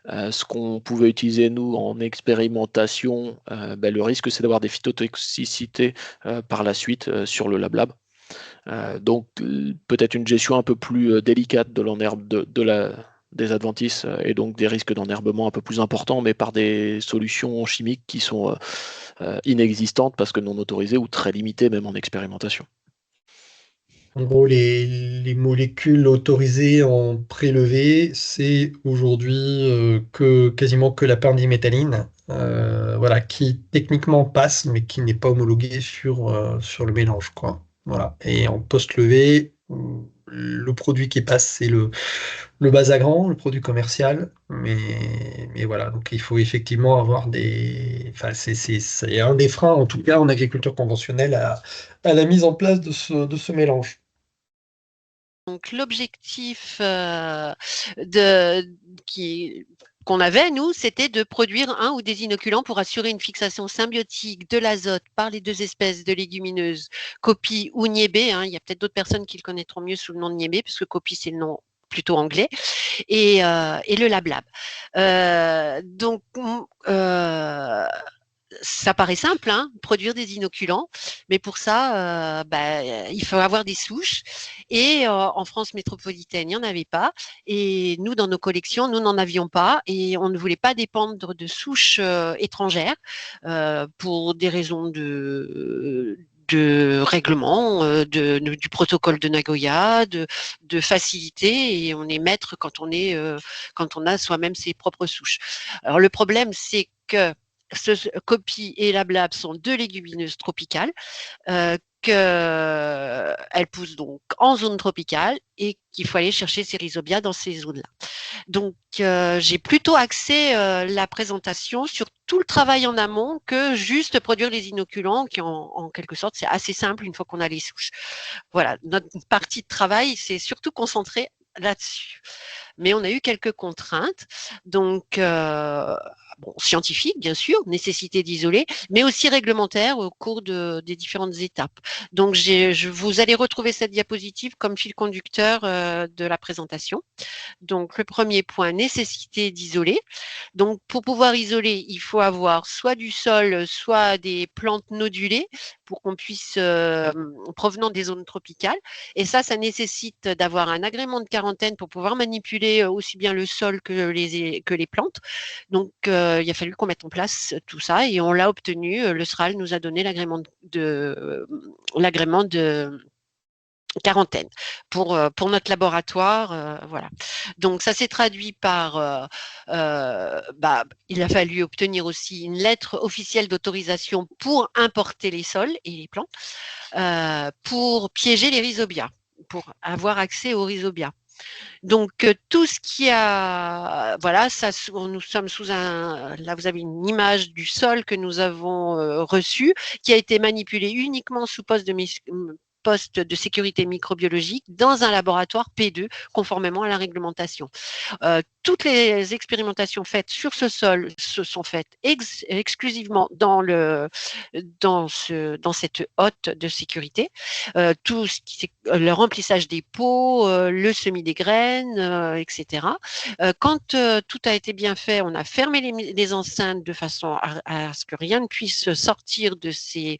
Ce qu'on pouvait utiliser, nous, en expérimentation, le risque, c'est d'avoir des phytotoxicités par la suite sur le LabLab. Donc peut-être une gestion un peu plus délicate de l'enherbe des adventices et donc des risques d'enherbement un peu plus importants, mais par des solutions chimiques qui sont inexistantes parce que non autorisées ou très limitées même en expérimentation. En gros, les molécules autorisées en prélevé, c'est aujourd'hui quasiment que la pendimétalline, voilà, qui techniquement passe, mais qui n'est pas homologuée sur le mélange, quoi. Voilà. Et en post-levé, le produit qui passe, c'est le Basagram, le produit commercial. Mais voilà, donc il faut effectivement avoir des. Enfin, c'est un des freins, en tout cas, en agriculture conventionnelle, à la mise en place de ce mélange. Donc l'objectif de qui qu'on avait, nous, c'était de produire un ou des inoculants pour assurer une fixation symbiotique de l'azote par les deux espèces de légumineuses, copie ou niébé. Il y a peut-être d'autres personnes qui le connaîtront mieux sous le nom de niébé, puisque copie, c'est le nom plutôt anglais, et le lablab. Donc, ça paraît simple, produire des inoculants, mais pour ça, il faut avoir des souches. Et en France métropolitaine, il n'y en avait pas. Et nous, dans nos collections, nous n'en avions pas. Et on ne voulait pas dépendre de souches étrangères pour des raisons de règlement, du protocole de Nagoya, de facilité. Et on est maître quand on a soi-même ses propres souches. Alors le problème, c'est que copie et lablab sont deux légumineuses tropicales qu'elles poussent donc en zone tropicale et qu'il faut aller chercher ces rhizobia dans ces zones-là. Donc, j'ai plutôt axé la présentation sur tout le travail en amont que juste produire les inoculants qui, en quelque sorte, c'est assez simple une fois qu'on a les souches. Voilà, notre partie de travail, c'est surtout concentré là-dessus. Mais on a eu quelques contraintes, donc scientifiques bien sûr, nécessité d'isoler, mais aussi réglementaires au cours des différentes étapes. Donc vous allez retrouver cette diapositive comme fil conducteur de la présentation. Donc le premier point, nécessité d'isoler. Donc pour pouvoir isoler, il faut avoir soit du sol, soit des plantes nodulées pour qu'on puisse, provenant des zones tropicales. Et ça nécessite d'avoir un agrément de quarantaine pour pouvoir manipuler aussi bien le sol que les plantes. Donc il a fallu qu'on mette en place tout ça et on l'a obtenu. Le SRAL nous a donné l'agrément de quarantaine pour notre laboratoire, voilà. Donc ça s'est traduit par il a fallu obtenir aussi une lettre officielle d'autorisation pour importer les sols et les plantes, pour piéger les rhizobia, pour avoir accès aux rhizobia. Donc tout ce qui a, voilà, ça, nous sommes sous là vous avez une image du sol que nous avons reçu, qui a été manipulé uniquement sous poste de sécurité microbiologique dans un laboratoire P2 conformément à la réglementation. Toutes les expérimentations faites sur ce sol se sont faites exclusivement dans cette hotte de sécurité. Tout ce qui le remplissage des pots, le semis des graines, etc. Quand tout a été bien fait, on a fermé les enceintes de façon à ce que rien ne puisse sortir de ces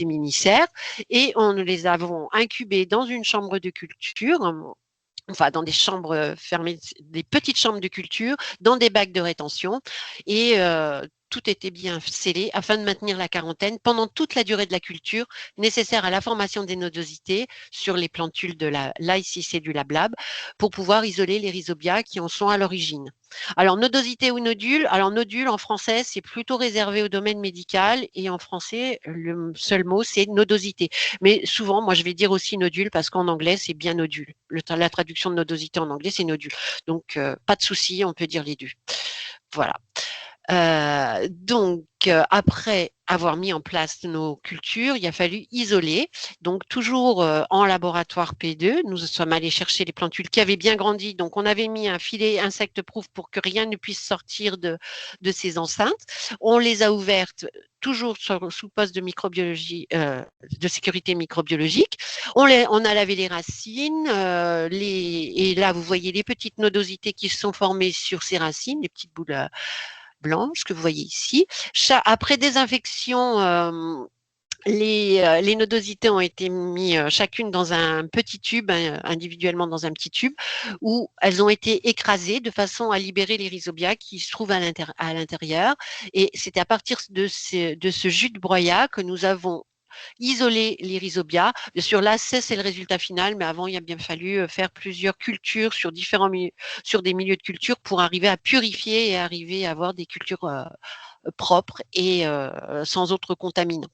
mini-serres et on les avons incubés dans une chambre de culture, enfin dans des chambres fermées, des petites chambres de culture, dans des bacs de rétention et tout était bien scellé afin de maintenir la quarantaine pendant toute la durée de la culture nécessaire à la formation des nodosités sur les plantules de l'AICC du lablab pour pouvoir isoler les rhizobia qui en sont à l'origine. Alors, nodosité ou nodule. Alors, nodule en français, c'est plutôt réservé au domaine médical et en français, le seul mot, c'est nodosité. Mais souvent, moi, je vais dire aussi nodule parce qu'en anglais, c'est bien nodule. La traduction de nodosité en anglais, c'est nodule. Donc, pas de souci, on peut dire les deux. Voilà. Donc, après avoir mis en place nos cultures, il a fallu isoler. Donc, toujours en laboratoire P2, nous sommes allés chercher les plantules qui avaient bien grandi. Donc, on avait mis un filet insecte-proof pour que rien ne puisse sortir de ces enceintes. On les a ouvertes toujours sous poste de microbiologie, de sécurité microbiologique. On a lavé les racines, et là, vous voyez les petites nodosités qui se sont formées sur ces racines, les petites boules blanches que vous voyez ici. Après désinfection, les nodosités ont été mis chacune dans un petit tube, individuellement dans un petit tube, où elles ont été écrasées de façon à libérer les rhizobia qui se trouvent à l'intérieur. Et c'était à partir de ce jus de broyat que nous avons isoler les rhizobia. Bien sûr, là, c'est le résultat final, mais avant, il a bien fallu faire plusieurs cultures sur différents milieux, sur des milieux de culture pour arriver à purifier et arriver à avoir des cultures propres et sans autres contaminants.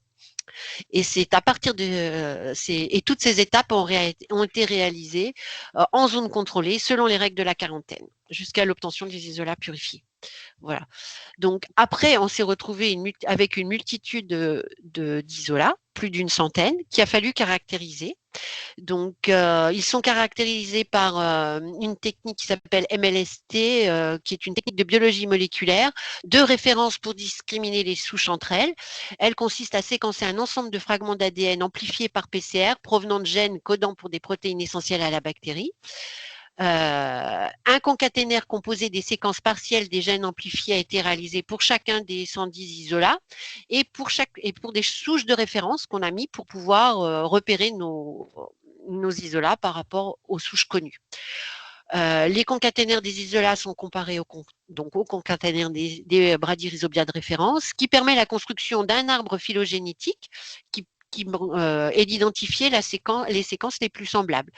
Et c'est à partir de et toutes ces étapes ont été réalisées en zone contrôlée selon les règles de la quarantaine, jusqu'à l'obtention des isolats purifiés. Voilà. Donc après, on s'est retrouvé avec une multitude d'isolats, plus d'une centaine, qu'il a fallu caractériser. Donc, ils sont caractérisés par une technique qui s'appelle MLST, qui est une technique de biologie moléculaire, de référence pour discriminer les souches entre elles. Elle consiste à séquencer un ensemble de fragments d'ADN amplifiés par PCR provenant de gènes codant pour des protéines essentielles à la bactérie. Un concaténaire composé des séquences partielles des gènes amplifiés a été réalisé pour chacun des 110 isolats et pour des souches de référence qu'on a mis pour pouvoir repérer nos isolats par rapport aux souches connues. Les concaténaires des isolats sont comparés aux concaténaires des bradyrhizobia de référence, qui permet la construction d'un arbre phylogénétique et d'identifier les séquences les plus semblables.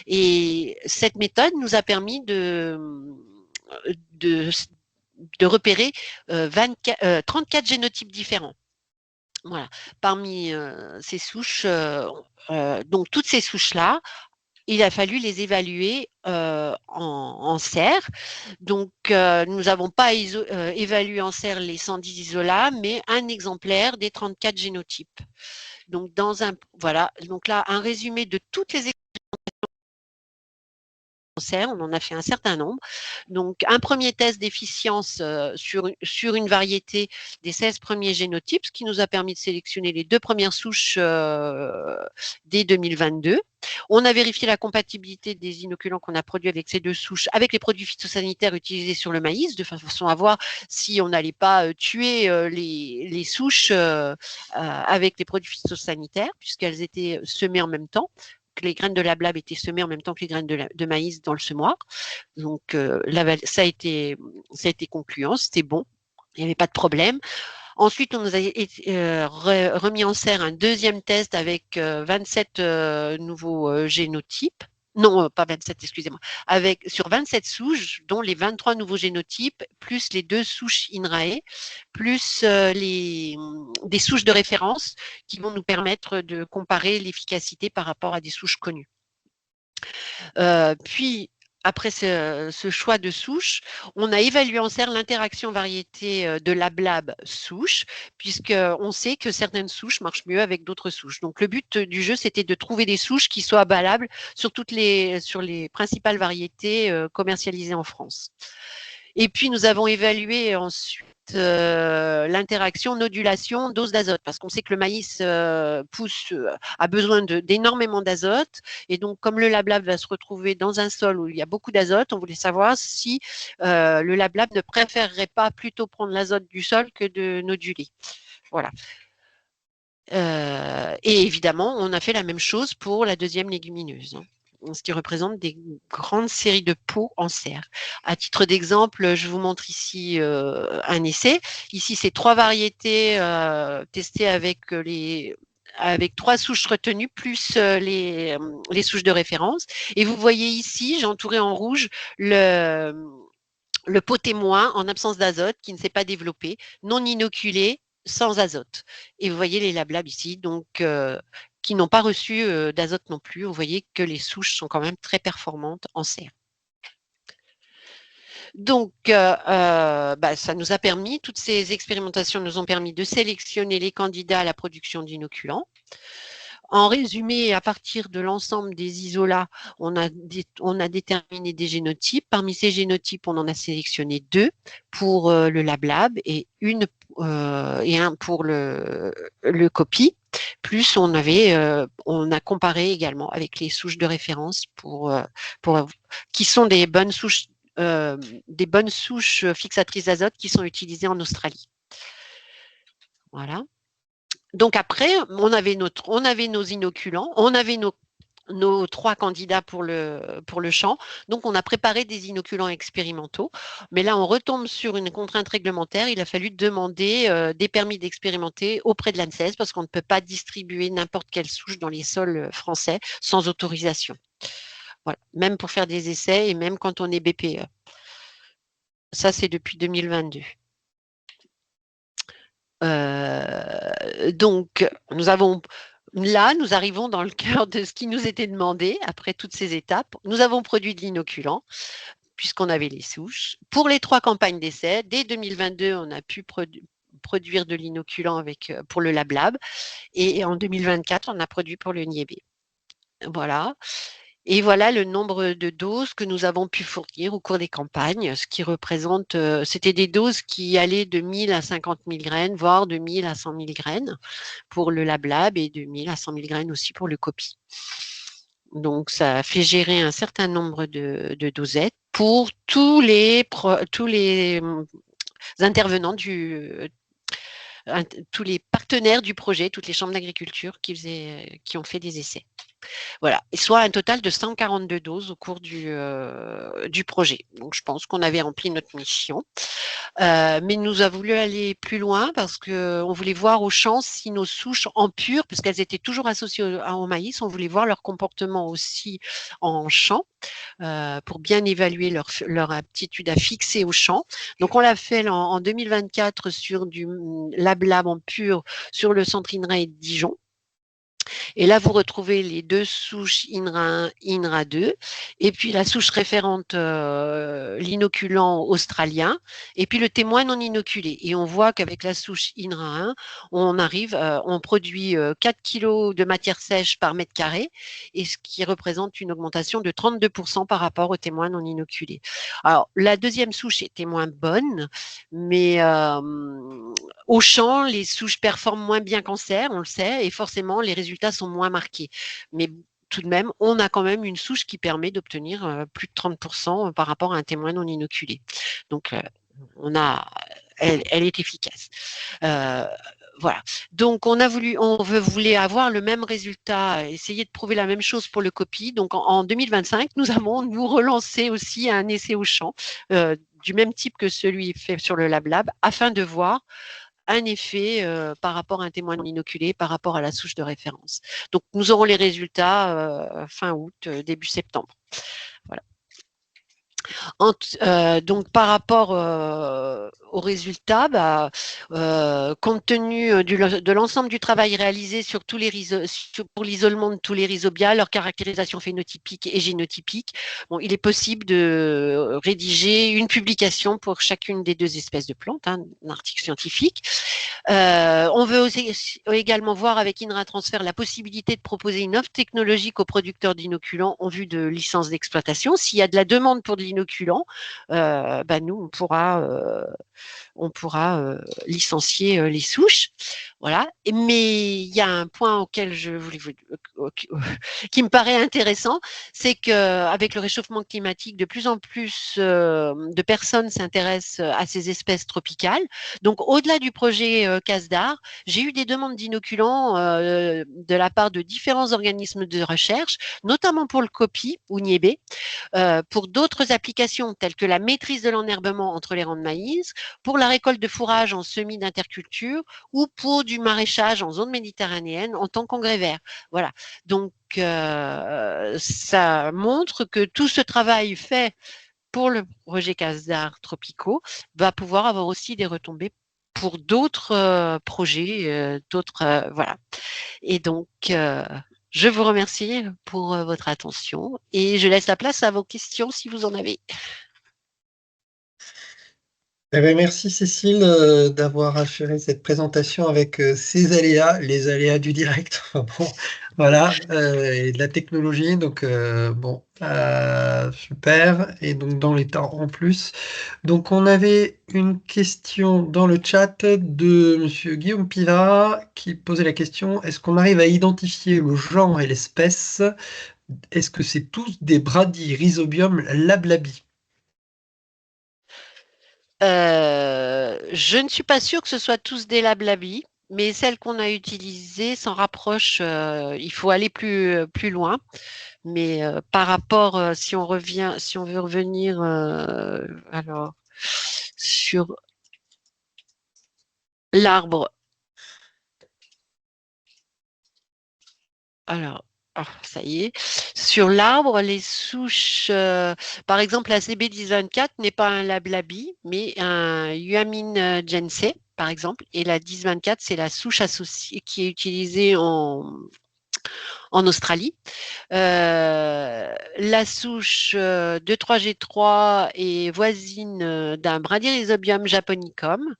Et cette méthode nous a permis de repérer 34 génotypes différents. Voilà. Parmi ces souches, donc toutes ces souches-là, il a fallu les évaluer en serre. Donc, nous n'avons pas évalué en serre les 110 isolats, mais un exemplaire des 34 génotypes. Donc, voilà. Donc là, un résumé de toutes les on en a fait un certain nombre. Donc, un premier test d'efficience sur une variété des 16 premiers génotypes, ce qui nous a permis de sélectionner les 2 premières souches dès 2022. On a vérifié la compatibilité des inoculants qu'on a produits avec ces 2 souches, avec les produits phytosanitaires utilisés sur le maïs, de façon à voir si on n'allait pas tuer les souches avec les produits phytosanitaires, puisqu'elles étaient semées en même temps. Que les graines de lablab étaient semées en même temps que les graines de maïs dans le semoir. Donc, ça a été concluant, c'était bon, il n'y avait pas de problème. Ensuite, on nous a remis en serre un deuxième test avec 27 nouveaux génotypes. Non, pas 27, excusez-moi. Sur 27 souches, dont les 23 nouveaux génotypes, plus les 2 souches INRAE, plus des souches de référence qui vont nous permettre de comparer l'efficacité par rapport à des souches connues. Puis, après ce choix de souche, on a évalué en serre l'interaction variété de lablab souche, puisqu'on sait que certaines souches marchent mieux avec d'autres souches. Donc, le but du jeu, c'était de trouver des souches qui soient valables sur les principales variétés commercialisées en France. Et puis, nous avons évalué ensuite l'interaction nodulation dose d'azote, parce qu'on sait que le maïs a besoin d'énormément d'azote, et donc comme le lablab va se retrouver dans un sol où il y a beaucoup d'azote, on voulait savoir si le lablab ne préférerait pas plutôt prendre l'azote du sol que de noduler. Voilà. Et évidemment, on a fait la même chose pour la deuxième légumineuse, ce qui représente des grandes séries de pots en serre. À titre d'exemple, je vous montre ici un essai. Ici, c'est 3 variétés testées avec 3 souches retenues plus les souches de référence. Et vous voyez ici, j'ai entouré en rouge le pot témoin en absence d'azote qui ne s'est pas développé, non inoculé, sans azote. Et vous voyez les lablab ici, donc qui n'ont pas reçu d'azote non plus. Vous voyez que les souches sont quand même très performantes en serre. Donc, ça nous a permis, toutes ces expérimentations nous ont permis de sélectionner les candidats à la production d'inoculants. En résumé, à partir de l'ensemble des isolats, on a déterminé des génotypes. Parmi ces génotypes, on en a sélectionné 2 pour le lablab et un pour le copie. Plus on a comparé également avec les souches de référence qui sont des bonnes souches fixatrices d'azote qui sont utilisées en Australie. Voilà. Donc après, on avait nos inoculants, on avait nos nos 3 candidats pour le champ. Donc, on a préparé des inoculants expérimentaux. Mais là, on retombe sur une contrainte réglementaire. Il a fallu demander des permis d'expérimenter auprès de l'ANSES parce qu'on ne peut pas distribuer n'importe quelle souche dans les sols français sans autorisation. Voilà. Même pour faire des essais et même quand on est BPE. Ça, c'est depuis 2022. Donc, nous arrivons dans le cœur de ce qui nous était demandé après toutes ces étapes. Nous avons produit de l'inoculant puisqu'on avait les souches. Pour les 3 campagnes d'essai, dès 2022, on a pu produire de l'inoculant pour le LabLab. Et en 2024, on a produit pour le Niébé. Voilà. Et voilà le nombre de doses que nous avons pu fournir au cours des campagnes, ce qui représente, c'était des doses qui allaient de 1000 à 50 000 graines, voire de 1000 à 100 000 graines pour le LabLab et de 1000 à 100 000 graines aussi pour le copie. Donc, ça a fait gérer un certain nombre de dosettes pour tous les intervenants tous les partenaires du projet, toutes les chambres d'agriculture qui ont fait des essais. Voilà, et soit un total de 142 doses au cours du projet. Donc, je pense qu'on avait rempli notre mission. Mais nous avons voulu aller plus loin parce qu'on voulait voir au champ si nos souches en pur, parce qu'elles étaient toujours associées au maïs, on voulait voir leur comportement aussi en champ pour bien évaluer leur aptitude à fixer au champ. Donc, on l'a fait en 2024 sur du LabLab en pur sur le centre INRA de Dijon. Et là, vous retrouvez les 2 souches INRA 1, INRA 2, et puis la souche référente, l'inoculant australien, et puis le témoin non inoculé. Et on voit qu'avec la souche INRA 1, on produit 4 kg de matière sèche par mètre carré, et ce qui représente une augmentation de 32% par rapport au témoin non inoculé. Alors, la deuxième souche était moins bonne, mais au champ, les souches performent moins bien qu'en serre, on le sait, et forcément, les résultats sont moins marqués. Mais tout de même, on a quand même une souche qui permet d'obtenir plus de 30% par rapport à un témoin non inoculé. Donc, elle est efficace. Voilà. Donc, on voulait avoir le même résultat, essayer de prouver la même chose pour le copie. Donc, en 2025, nous relancé aussi un essai au champ du même type que celui fait sur le LabLab afin de voir un effet par rapport à un témoin non inoculé, par rapport à la souche de référence. Donc, nous aurons les résultats fin août, début septembre. Voilà. Donc, par rapport aux résultats, compte tenu de l'ensemble du travail réalisé pour l'isolement de tous les rhizobia, leur caractérisation phénotypique et génotypique, bon, il est possible de rédiger une publication pour chacune des 2 espèces de plantes, un article scientifique. On veut également voir avec INRA Transfer la possibilité de proposer une offre technologique aux producteurs d'inoculants en vue de licence d'exploitation. S'il y a de la demande pour de l'inoculant, nous, on pourra licencier les souches. Voilà. Mais il y a un point auquel qui me paraît intéressant, c'est qu'avec le réchauffement climatique, de plus en plus de personnes s'intéressent à ces espèces tropicales. Donc, au-delà du projet CASDAR, j'ai eu des demandes d'inoculants de la part de différents organismes de recherche, notamment pour le COPI ou Niébé, pour d'autres applications telles que la maîtrise de l'enherbement entre les rangs de maïs, pour la récolte de fourrage en semis d'interculture ou pour du maraîchage en zone méditerranéenne en tant qu'engrais vert. Voilà. Donc, ça montre que tout ce travail fait pour le projet CASDAR tropicaux va pouvoir avoir aussi des retombées pour d'autres projets, voilà. Et donc, je vous remercie pour votre attention et je laisse la place à vos questions si vous en avez. Eh ben, merci Cécile d'avoir assuré cette présentation avec ces aléas, les aléas du direct, bon, voilà, et de la technologie. Donc bon, super. Et donc dans les temps en plus. Donc on avait une question dans le chat de Monsieur Guillaume Piva qui posait la question: est-ce qu'on arrive à identifier le genre et l'espèce? Est-ce que c'est tous des Bradyrhizobium lablabi? Je ne suis pas sûre que ce soit tous des lablabis, mais celle qu'on a utilisée s'en rapproche. Il faut aller plus loin. Mais par rapport, si on veut revenir alors sur l'arbre. Alors, ça y est. Sur l'arbre, les souches, par exemple, la CB1024 n'est pas un lablabi, mais un Huamine Gensei, par exemple. Et la 1024, c'est la souche associée qui est utilisée en Australie. La souche 23G3 est voisine d'un Bradyrhizobium japonicum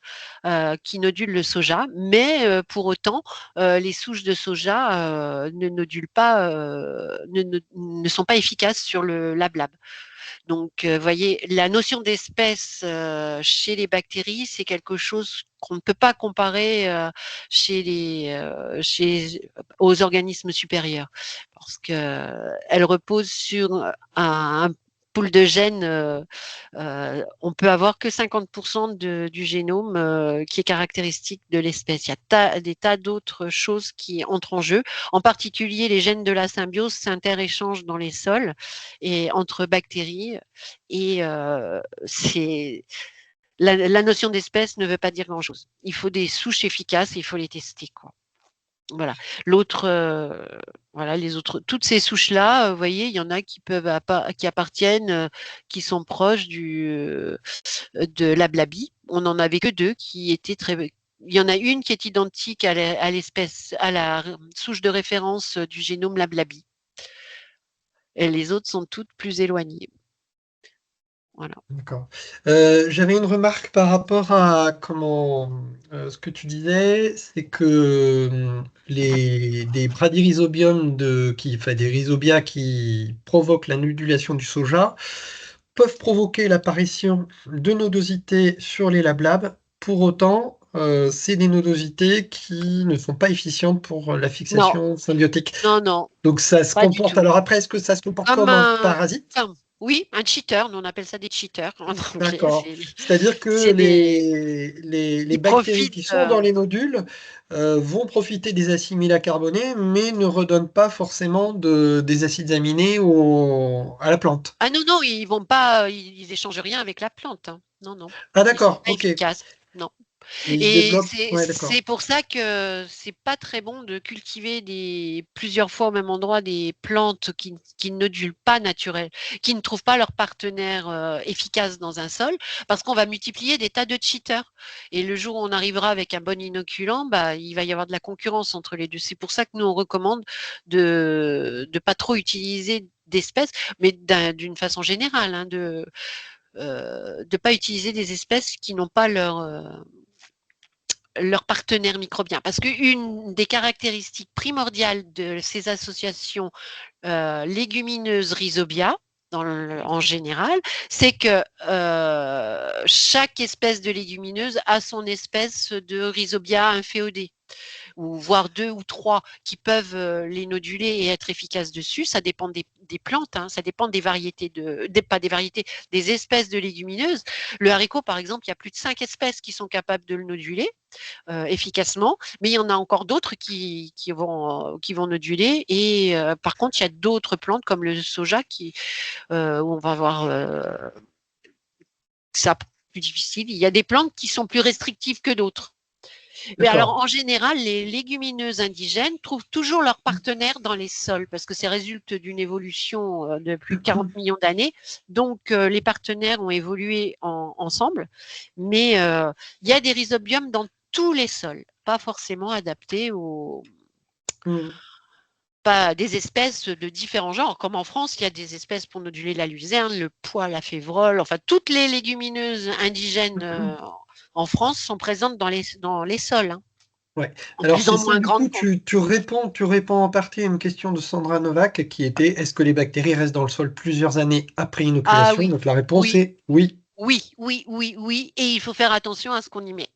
qui nodule le soja, mais pour autant, les souches de soja ne nodulent pas, ne sont pas efficaces sur le lablab. Donc, vous voyez, la notion d'espèce chez les bactéries, c'est quelque chose qu'on ne peut pas comparer aux organismes supérieurs, parce qu'elle repose sur un pool de gènes. On peut avoir que 50% du génome qui est caractéristique de l'espèce. Il y a des tas d'autres choses qui entrent en jeu. En particulier, les gènes de la symbiose s'interéchangent dans les sols et entre bactéries. Et la notion d'espèce ne veut pas dire grand-chose. Il faut des souches efficaces et il faut les tester, quoi. Voilà. Les autres, toutes ces souches-là, vous voyez, il y en a qui appartiennent, qui sont proches de l'ablabi. On n'en avait que deux qui étaient très. Il y en a une qui est identique à l'espèce, à la souche de référence du génome lablabi. Et les autres sont toutes plus éloignées. Voilà. D'accord. J'avais une remarque par rapport à ce que tu disais, c'est que des bradyrhizobiums des rhizobias qui provoquent la nodulation du soja peuvent provoquer l'apparition de nodosités sur les lablabs. Pour autant, c'est des nodosités qui ne sont pas efficientes pour la Non, fixation symbiotique. non, Donc ça se pas du comporte. tout. Alors après, est-ce que ça se comporte Comme comme un parasite? oui, un cheater. Nous, on appelle ça des cheaters en anglais. D'accord. C'est-à-dire que les Ils bactéries profitent. qui sont dans les nodules vont profiter des acides amylacarbonés, mais ne redonnent pas forcément des acides aminés à la plante. Ah non, ils vont pas, ils échangent rien avec la plante, hein. Non, Ah ils sont d'accord, pas ok. Et efficaces. Non. ils se Et développent. Ouais, d'accord. c'est pour ça que c'est pas très bon de cultiver plusieurs fois au même endroit des plantes qui ne nodulent pas naturel, qui ne trouvent pas leur partenaire efficace dans un sol, parce qu'on va multiplier des tas de cheaters. Et le jour où on arrivera avec un bon inoculant, bah, il va y avoir de la concurrence entre les deux. C'est pour ça que nous on recommande de pas trop utiliser d'espèces, mais d'une façon générale, hein, de pas utiliser des espèces qui n'ont pas leur partenaire microbien. Parce qu'une des caractéristiques primordiales de ces associations légumineuses rhizobia, en général, c'est que chaque espèce de légumineuse a son espèce de rhizobia inféodée, ou voire deux ou trois qui peuvent les noduler et être efficaces dessus. Ça dépend des plantes, hein, ça dépend des variétés pas des variétés, des espèces de légumineuses. Le haricot, par exemple, il y a plus de 5 espèces qui sont capables de le noduler efficacement, mais il y en a encore d'autres qui vont noduler. Et par contre, il y a d'autres plantes comme le soja où on va avoir ça plus difficile. Il y a des plantes qui sont plus restrictives que d'autres. Mais alors, D'accord. en général, les légumineuses indigènes trouvent toujours leur partenaire dans les sols parce que c'est résulte d'une évolution de plus de 40 millions d'années. Donc, les partenaires ont évolué ensemble. Mais il y a des rhizobiums dans tous les sols, pas forcément adaptés Hmm. pas des espèces de différents genres. Comme en France, il y a des espèces pour noduler la luzerne, le pois, la févrole, enfin toutes les légumineuses indigènes en France sont présentes dans les sols, hein, Ouais. en Alors plus c'est en ça, moins du grande coup, quantité. tu réponds en partie à une question de Sandra Novak qui était est-ce que les bactéries restent dans le sol plusieurs années après Ah inoculation? oui, Donc la réponse oui, est oui. oui, et il faut faire attention à ce qu'on y met.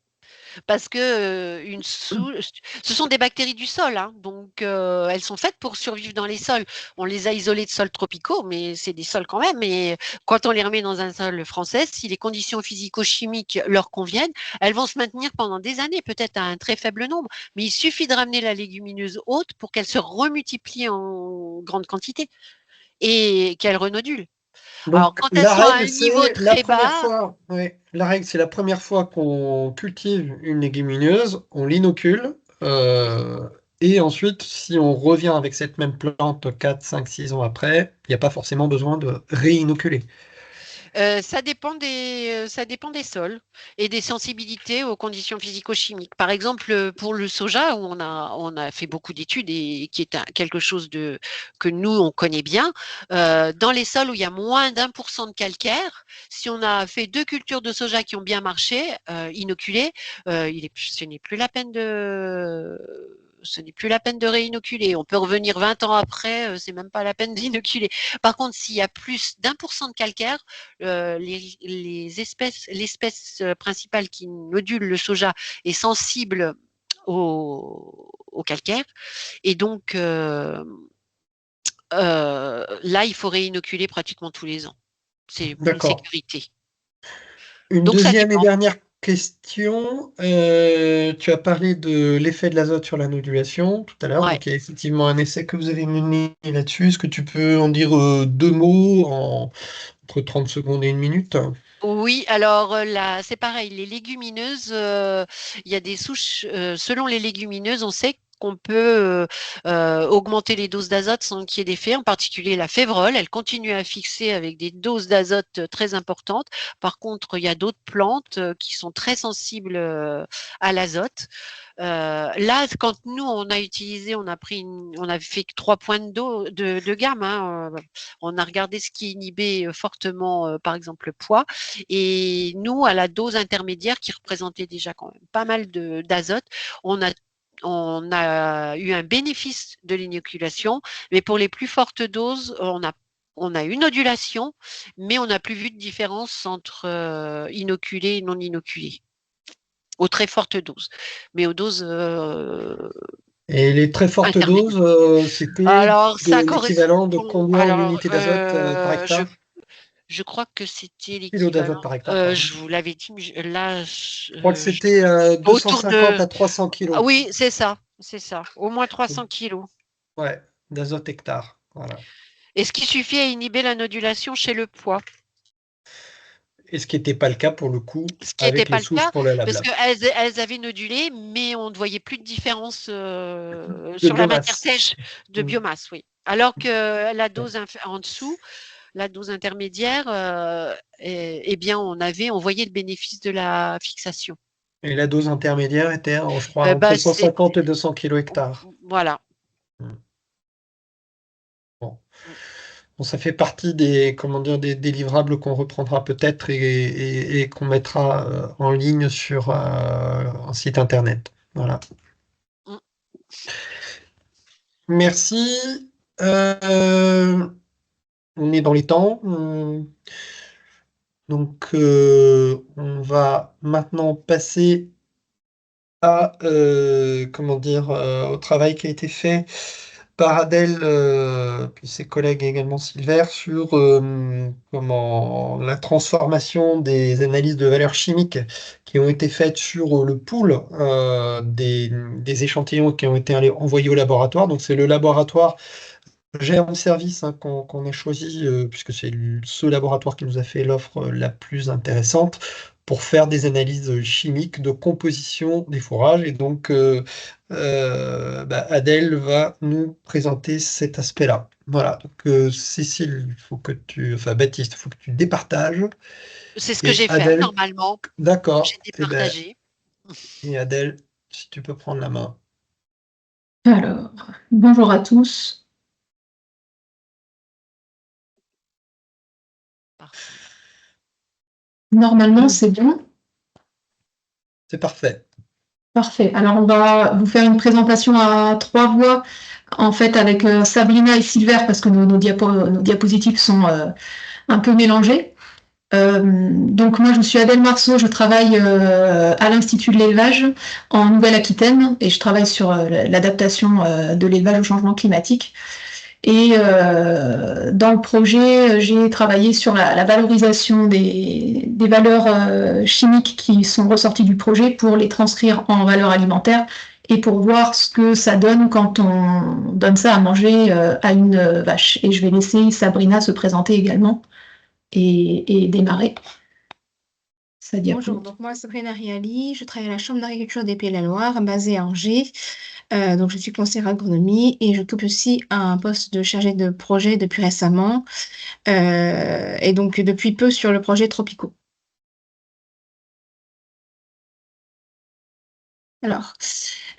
parce que ce sont des bactéries du sol, hein, donc elles sont faites pour survivre dans les sols. On les a isolées de sols tropicaux, mais c'est des sols quand même. Et quand on les remet dans un sol français, si les conditions physico-chimiques leur conviennent, elles vont se maintenir pendant des années, peut-être à un très faible nombre. Mais il suffit de ramener la légumineuse haute pour qu'elle se remultiplie en grande quantité et qu'elle renodule. Alors, Donc quand elles la sont à un règle, niveau c'est la très première bas, fois, ouais, la règle, c'est la première fois qu'on cultive une légumineuse, on l'inocule, et ensuite, si on revient avec cette même plante 4, 5, 6 ans après, il n'y a pas forcément besoin de réinoculer. ça dépend des sols et des sensibilités aux conditions physico-chimiques. Par exemple, pour le soja, où on a fait beaucoup d'études et qui est quelque chose que nous, on connaît bien, dans les sols où il y a moins d'1% de calcaire, si on a fait 2 cultures de soja qui ont bien marché, inoculées, ce n'est plus la peine de réinoculer. On peut revenir 20 ans après, c'est même pas la peine d'inoculer. Par contre, s'il y a plus d'1% de calcaire, l'espèce principale qui nodule le soja est sensible au calcaire. Et donc, là, il faut réinoculer pratiquement tous les ans. C'est pour une D'accord. sécurité. Une Donc, ça deuxième et dépend. dernière question. Tu as parlé de l'effet de l'azote sur la nodulation tout à l'heure. Ouais. Donc, il y a effectivement un essai que vous avez mené là-dessus. Est-ce que tu peux en dire deux mots entre 30 secondes et une minute? Oui, alors là, c'est pareil, les légumineuses, il y a des souches, selon les légumineuses, on sait qu'on peut augmenter les doses d'azote sans qu'il y ait d'effet, en particulier la févrole, elle continue à fixer avec des doses d'azote très importantes. Par contre, il y a d'autres plantes qui sont très sensibles à l'azote. Là, quand nous, on a utilisé, on a fait 3 points de gamme, hein, on a regardé ce qui inhibait fortement, par exemple, le poids. Et nous, à la dose intermédiaire, qui représentait déjà quand même pas mal d'azote, on a eu un bénéfice de l'inoculation, mais pour les plus fortes doses, on a une nodulation, mais on n'a plus vu de différence entre inoculé et non inoculé, aux très fortes doses. Mais aux doses Et les très fortes intermédiaires. doses, c'était Alors, de ça l'équivalent de correspond. combien en Alors, unités d'azote par hectare? je crois que c'était Kilo d'azote l'équivalent. par hectare, pardon. Je vous l'avais dit, mais là, Je crois que c'était autour 250 de. à 300 Ah kilos. oui, c'est ça, c'est ça. Au moins 300 kilos. Ouais, d'azote hectare. Voilà. Et ce qui suffit à inhiber la nodulation chez le pois. Et ce qui n'était pas le cas pour le coup Ce qui n'était avec les pas le souches cas, pour le parce blabla. qu'elles avaient nodulé, mais on ne voyait plus de différence De sur la matière biomasse. sèche de Mm. biomasse, oui. Alors que la dose en dessous, la dose intermédiaire, eh bien, on voyait le bénéfice de la fixation. Et la dose intermédiaire était, je crois, entre Bah, 150 et 200 kilos hectares. voilà. Mm. Bon. Bon, ça fait partie des, comment dire, des livrables qu'on reprendra peut-être et qu'on mettra en ligne sur un site internet. Voilà. Mm. Merci. Euh, on est dans les temps. Donc, on va maintenant passer comment dire, au travail qui a été fait par Adèle, puis ses collègues et également Silver, sur comment la transformation des analyses de valeurs chimiques qui ont été faites sur le pool des échantillons qui ont été envoyés au laboratoire. Donc, c'est le laboratoire Géant Service hein, qu'on a choisi, puisque c'est ce laboratoire qui nous a fait l'offre la plus intéressante pour faire des analyses chimiques de composition des fourrages. Et donc, Adèle va nous présenter cet aspect-là. Voilà. Donc, Cécile, Baptiste, il faut que tu départages. C'est ce que Et j'ai fait Adèle, normalement. J'ai d'accord. départagé. Et Adèle, si tu peux prendre la main. Alors, bonjour à tous. Parfait. Normalement, c'est bon. C'est parfait. Parfait. Alors, on va vous faire une présentation à 3 voix, en fait, avec Sabrina et Silver, parce que nos diapositives sont un peu mélangées. Donc moi je suis Adèle Marceau, je travaille à l'Institut de l'élevage en Nouvelle-Aquitaine et je travaille sur l'adaptation de l'élevage au changement climatique. Et dans le projet, j'ai travaillé sur la valorisation des valeurs chimiques qui sont ressorties du projet pour les transcrire en valeurs alimentaires et pour voir ce que ça donne quand on donne ça à manger à une vache. Et je vais laisser Sabrina se présenter également et démarrer. Bonjour, donc moi Sabrina Riali, je travaille à la Chambre d'agriculture des Pays de la Loire, basée à Angers. Donc je suis conseillère agronomie et j'occupe aussi un poste de chargée de projet depuis récemment et donc depuis peu sur le projet Tropico. Alors,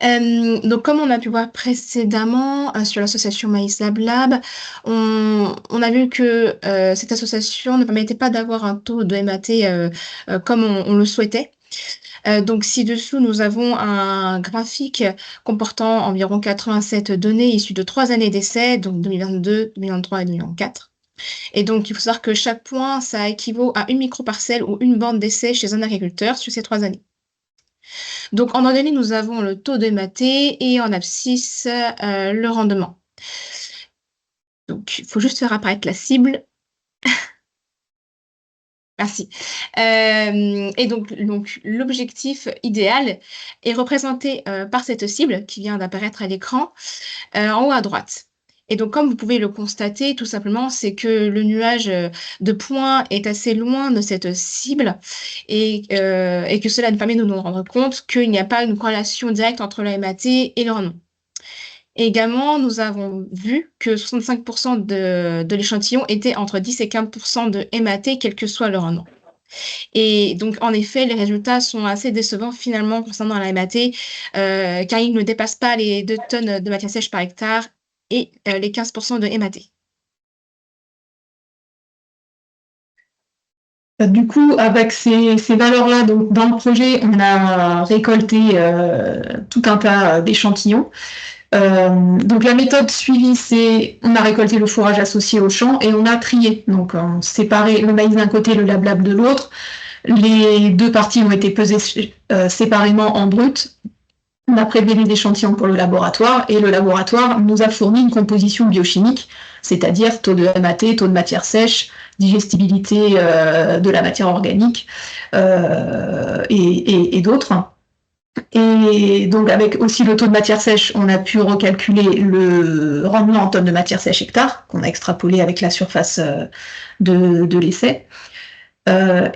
donc comme on a pu voir précédemment sur l'association Maïs Lab Lab, on a vu que cette association ne permettait pas d'avoir un taux de MAT comme on le souhaitait. Donc ci-dessous, nous avons un graphique comportant environ 87 données issues de 3 années d'essai, donc 2022, 2023 et 2024. Et donc, il faut savoir que chaque point, ça équivaut à une microparcelle ou une bande d'essai chez un agriculteur sur ces 3 années. Donc, en ordonnée, nous avons le taux de MAT et en abscisse, le rendement. Donc, il faut juste faire apparaître la cible. Merci. Et donc l'objectif idéal est représenté par cette cible qui vient d'apparaître à l'écran en haut à droite. Et donc, comme vous pouvez le constater, tout simplement, c'est que le nuage de points est assez loin de cette cible et que cela nous permet de nous rendre compte qu'il n'y a pas une corrélation directe entre le MAT et le rendement. Et également, nous avons vu que 65% de l'échantillon était entre 10 et 15% de MAT, quel que soit le rendement. Et donc, en effet, les résultats sont assez décevants finalement concernant la MAT, car ils ne dépassent pas les 2 tonnes de matière sèche par hectare et les 15% de MAT. Du coup, avec ces valeurs-là, donc dans le projet, on a récolté tout un tas d'échantillons. Donc la méthode suivie, c'est on a récolté le fourrage associé au champ et on a trié. Donc on séparé le maïs d'un côté, le lab de l'autre. Les 2 parties ont été pesées séparément en brut. On a prélevé les échantillons pour le laboratoire et le laboratoire nous a fourni une composition biochimique, c'est-à-dire taux de MAT, taux de matière sèche, digestibilité de la matière organique et d'autres. Et donc, avec aussi le taux de matière sèche, on a pu recalculer le rendement en tonnes de matière sèche hectare, qu'on a extrapolé avec la surface de l'essai.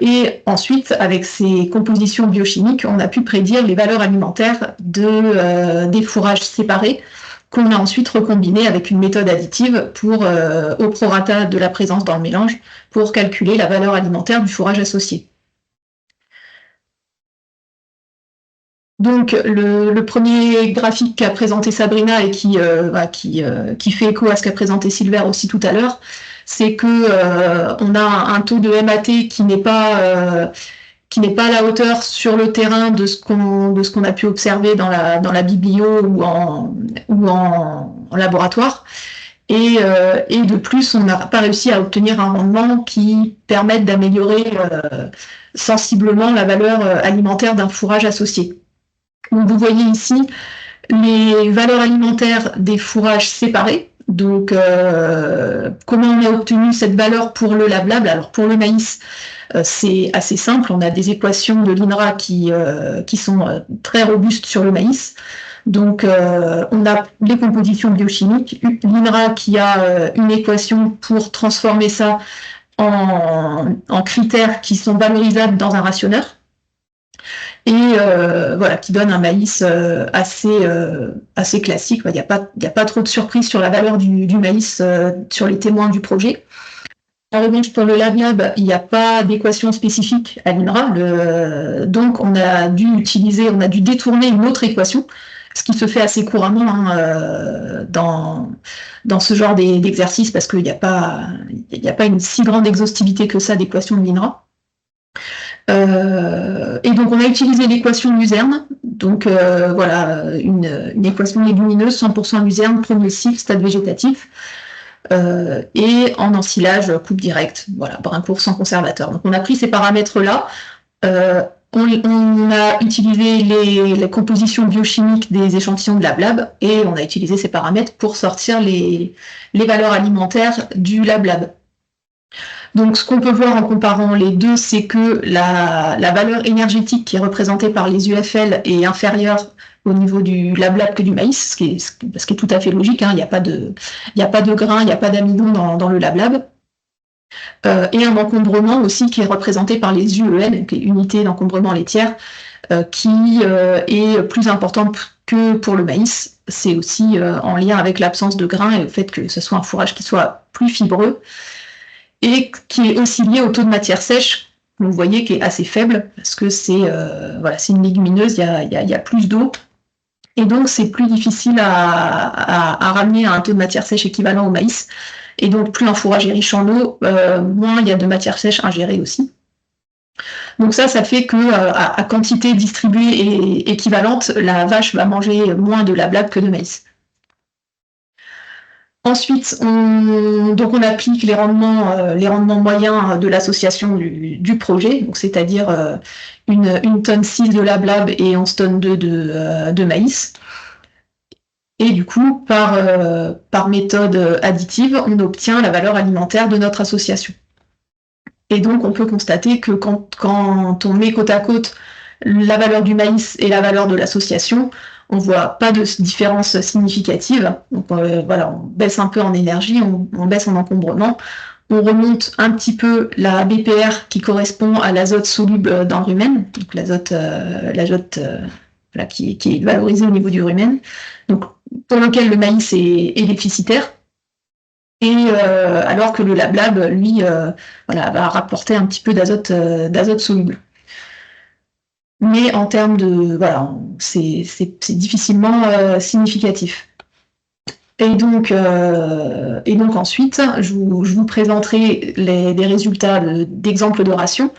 Et ensuite, avec ces compositions biochimiques, on a pu prédire les valeurs alimentaires des fourrages séparés, qu'on a ensuite recombiné avec une méthode additive au prorata de la présence dans le mélange, pour calculer la valeur alimentaire du fourrage associé. Donc, le premier graphique qu'a présenté Sabrina et qui fait écho à ce qu'a présenté Silver aussi tout à l'heure, c'est que on a un taux de MAT qui n'est pas à la hauteur sur le terrain de ce qu'on a pu observer dans la biblio ou en laboratoire. Et de plus, on n'a pas réussi à obtenir un rendement qui permette d'améliorer sensiblement la valeur alimentaire d'un fourrage associé. Donc, vous voyez ici les valeurs alimentaires des fourrages séparés. Donc, comment on a obtenu cette valeur pour le lab-lab? Alors, pour le maïs, c'est assez simple. On a des équations de l'INRA qui sont très robustes sur le maïs. Donc, on a les compositions biochimiques. L'INRA qui a une équation pour transformer ça en critères qui sont valorisables dans un rationneur. Et voilà, qui donne un maïs assez classique. Il n'y a pas trop de surprises sur la valeur du maïs sur les témoins du projet. En revanche, pour le lab, il n'y a pas d'équation spécifique à l'INRA, donc on a dû détourner une autre équation, ce qui se fait assez couramment dans ce genre d'exercice, parce qu'il n'y a pas une si grande exhaustivité que ça d'équations de l'INRA. Et donc on a utilisé l'équation luzerne, donc voilà, une équation légumineuse, 100% luzerne, premier cycle, stade végétatif. et en ensilage coupe directe, voilà, brin court sans conservateur. Donc on a pris ces paramètres-là. On a utilisé les compositions biochimiques des échantillons de LabLab et on a utilisé ces paramètres pour sortir les valeurs alimentaires du LabLab. Donc ce qu'on peut voir en comparant les deux, c'est que la valeur énergétique qui est représentée par les UFL est inférieure au niveau du LabLab que du maïs, ce qui est tout à fait logique, hein. Il n'y a pas de grains, il n'y a pas d'amidon dans le LabLab. Et un encombrement aussi qui est représenté par les UEL, qui est unité d'encombrement laitière, qui est plus importante que pour le maïs. C'est aussi en lien avec l'absence de grains et le fait que ce soit un fourrage qui soit plus fibreux et qui est aussi lié au taux de matière sèche, vous voyez, qui est assez faible parce que c'est une légumineuse, il y a plus d'eau. Et donc, c'est plus difficile à ramener à un taux de matière sèche équivalent au maïs. Et donc, plus un fourrage est riche en eau, moins il y a de matière sèche ingérée aussi. Donc ça fait que à quantité distribuée et équivalente, la vache va manger moins de LabLab que de maïs. Ensuite, on applique les rendements moyens de l'association du projet, donc c'est-à-dire une tonne 6 de LabLab et 11 tonnes de maïs. Et du coup, par méthode additive, on obtient la valeur alimentaire de notre association. Et donc, on peut constater que quand on met côte à côte la valeur du maïs et la valeur de l'association, on ne voit pas de différence significative. Donc on baisse un peu en énergie, on baisse en encombrement. On remonte un petit peu la BPR qui correspond à l'azote soluble dans le rumen, donc l'azote qui est valorisé au niveau du rumen, donc pour lequel le maïs est déficitaire. Et alors que le LabLab, lui, va rapporter un petit peu d'azote soluble. Mais en termes de... c'est difficilement significatif. Et donc ensuite, je vous présenterai des résultats d'exemples de ration.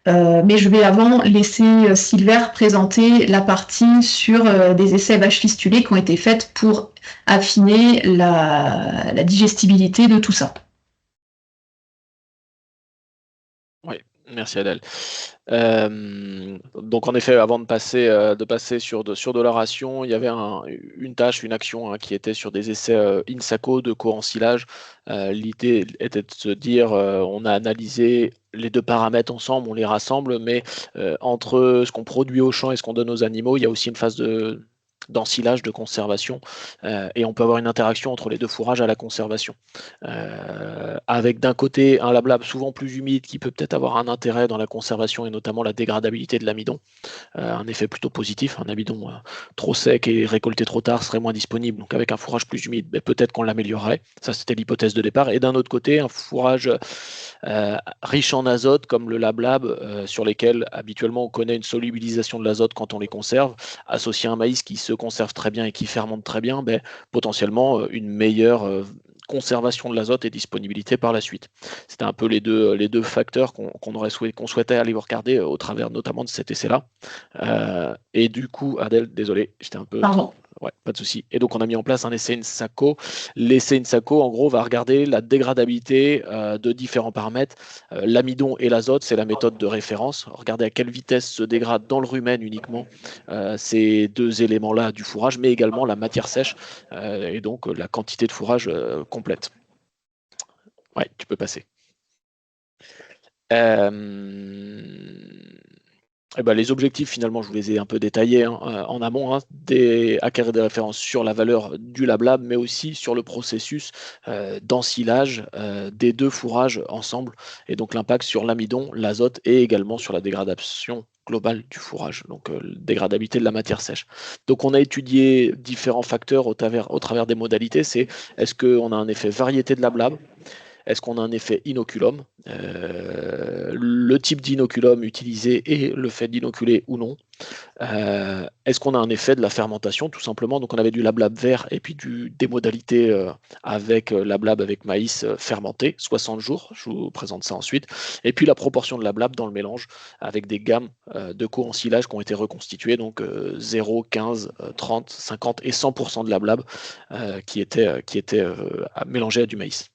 Mais je vais avant laisser Silver présenter la partie sur des essais vaches fistulées qui ont été faites pour affiner la digestibilité de tout ça. Oui, merci Adèle. Donc en effet, avant de passer sur de la ration, il y avait une action qui était sur des essais INSACO de co-ensilage. L'idée était de se dire, on a analysé les deux paramètres ensemble, on les rassemble, mais entre ce qu'on produit au champ et ce qu'on donne aux animaux, il y a aussi une phase d'ensilage, de conservation, et on peut avoir une interaction entre les deux fourrages à la conservation. Avec d'un côté un LabLab souvent plus humide qui peut peut-être avoir un intérêt dans la conservation et notamment la dégradabilité de l'amidon, un effet plutôt positif. Un amidon trop sec et récolté trop tard serait moins disponible, donc avec un fourrage plus humide, peut-être qu'on l'améliorerait. Ça, c'était l'hypothèse de départ. Et d'un autre côté, un fourrage riche en azote comme le LabLab, sur lesquels habituellement on connaît une solubilisation de l'azote quand on les conserve, associé à un maïs qui se conserve très bien et qui fermente très bien, potentiellement une meilleure conservation de l'azote et disponibilité par la suite. C'était un peu les deux facteurs qu'on souhaitait aller regarder au travers notamment de cet essai-là. Et du coup, Adèle, désolé, j'étais un peu... Pardon. Ouais, pas de souci. Et donc, on a mis en place un essai INSACO. L'essai INSACO, en gros, va regarder la dégradabilité de différents paramètres. L'amidon et l'azote, c'est la méthode de référence. Regarder à quelle vitesse se dégradent dans le rumen uniquement ces deux éléments-là du fourrage, mais également la matière sèche et donc la quantité de fourrage complète. Ouais, tu peux passer. Les objectifs, finalement, je vous les ai un peu détaillés en amont, acquérir des références sur la valeur du LabLab, mais aussi sur le processus d'ensilage des deux fourrages ensemble, et donc l'impact sur l'amidon, l'azote, et également sur la dégradation globale du fourrage, donc dégradabilité de la matière sèche. Donc on a étudié différents facteurs au travers des modalités. C'est est-ce qu'on a un effet variété de LabLab ? est-ce qu'on a un effet inoculum, le type d'inoculum utilisé et le fait d'inoculer ou non. Est-ce qu'on a un effet de la fermentation tout simplement? Donc on avait du lablab vert et puis des modalités avec lablab avec maïs fermenté, 60 jours, je vous présente ça ensuite. Et puis la proportion de lablab dans le mélange avec des gammes de co-ensilage qui ont été reconstituées, donc 0, 15, 30, 50 et 100% de lablab qui étaient mélangés à du maïs.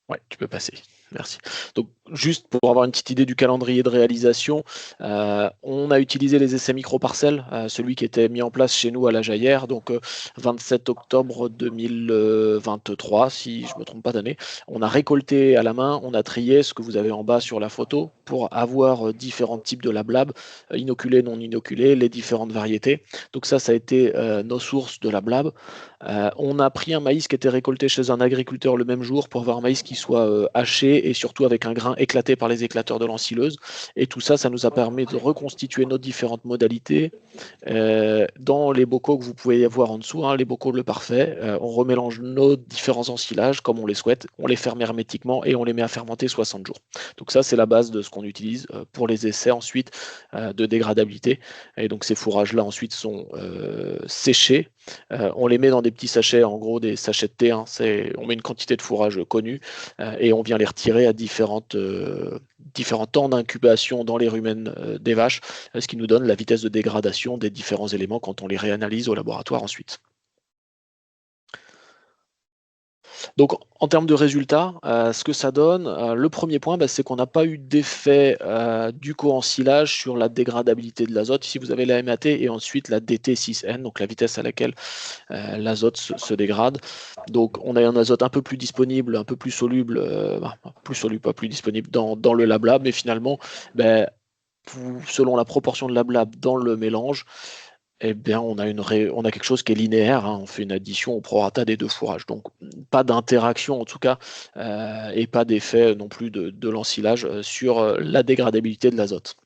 Ouais, tu peux passer. Merci. Donc, juste pour avoir une petite idée du calendrier de réalisation, on a utilisé les essais micro-parcelles, celui qui était mis en place chez nous à la Jaillère, donc 27 octobre 2023, si je ne me trompe pas d'année. On a récolté à la main, on a trié ce que vous avez en bas sur la photo pour avoir différents types de lablab, inoculés, non inoculés, les différentes variétés. Donc ça a été nos sources de lablab. On a pris un maïs qui était récolté chez un agriculteur le même jour pour avoir un maïs qui soit haché et surtout avec un grain éclaté par les éclateurs de l'ensileuse. Et tout ça, ça nous a permis de reconstituer nos différentes modalités dans les bocaux que vous pouvez voir en dessous, les bocaux bleu parfait. On remélange nos différents ensilages comme on les souhaite, on les ferme hermétiquement et on les met à fermenter 60 jours. Donc ça, c'est la base de ce qu'on utilise pour les essais ensuite de dégradabilité. Et donc ces fourrages-là ensuite sont séchés. On les met dans des petits sachets, en gros des sachets de thé. On met une quantité de fourrage connue et on vient les retirer à différents temps d'incubation dans les rumens des vaches, ce qui nous donne la vitesse de dégradation des différents éléments quand on les réanalyse au laboratoire ensuite. Donc en termes de résultats, ce que ça donne, le premier point, c'est qu'on n'a pas eu d'effet du co-ensilage sur la dégradabilité de l'azote. Ici vous avez la MAT et ensuite la DT6N, donc la vitesse à laquelle l'azote se dégrade. Donc on a un azote un peu plus disponible, un peu plus soluble, pas plus disponible dans le lablab, mais finalement, selon la proportion de lablab dans le mélange, eh bien, on a quelque chose qui est linéaire, on fait une addition au prorata des deux fourrages. Donc, pas d'interaction en tout cas, et pas d'effet non plus de l'ensilage sur la dégradabilité de l'azote.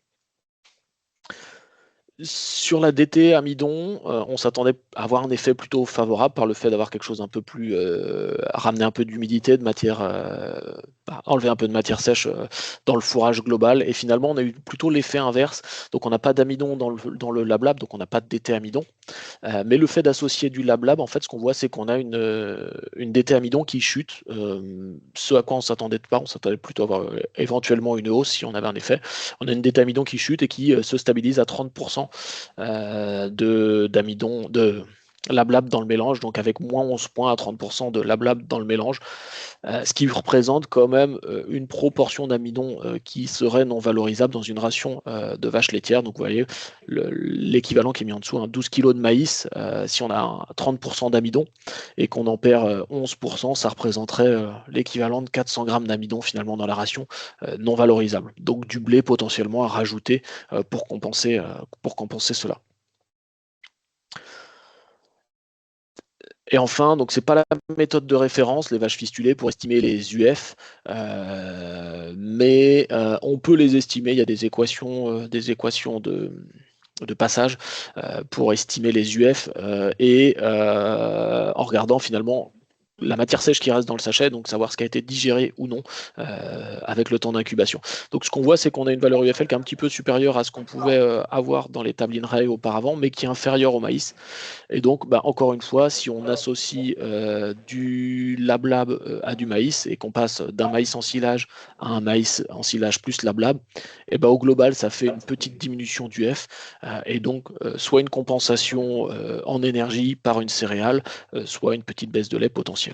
Sur la DT amidon, on s'attendait à avoir un effet plutôt favorable par le fait d'avoir quelque chose un peu plus ramener un peu d'humidité, de matière, enlever un peu de matière sèche dans le fourrage global. Et finalement, on a eu plutôt l'effet inverse. Donc, on n'a pas d'amidon dans le lablab, donc on n'a pas de DT amidon. Mais le fait d'associer du lablab, en fait, ce qu'on voit, c'est qu'on a une DT amidon qui chute. Ce à quoi on s'attendait pas, on s'attendait plutôt à avoir éventuellement une hausse si on avait un effet. On a une DT amidon qui chute et qui se stabilise à 30% d'amidon, de lablab dans le mélange, donc avec moins 11 points à 30% de lablab dans le mélange, ce qui représente quand même une proportion d'amidon qui serait non valorisable dans une ration de vache laitière. Donc vous voyez l'équivalent qui est mis en dessous, 12 kg de maïs, si on a 30% d'amidon et qu'on en perd 11%, ça représenterait l'équivalent de 400 grammes d'amidon finalement dans la ration non valorisable. Donc du blé potentiellement à rajouter pour compenser cela. Et enfin, donc c'est pas la méthode de référence, les vaches fistulées, pour estimer les UF, mais on peut les estimer. Il y a des équations de passage pour estimer les UF et en regardant finalement la matière sèche qui reste dans le sachet, donc savoir ce qui a été digéré ou non avec le temps d'incubation. Donc ce qu'on voit, c'est qu'on a une valeur UFL qui est un petit peu supérieure à ce qu'on pouvait avoir dans les tables INRAE auparavant, mais qui est inférieure au maïs. Et donc, encore une fois, si on associe du lablab à du maïs et qu'on passe d'un maïs ensilage à un maïs ensilage plus lablab, et au global, ça fait une petite diminution du F et donc soit une compensation en énergie par une céréale, soit une petite baisse de lait potentielle.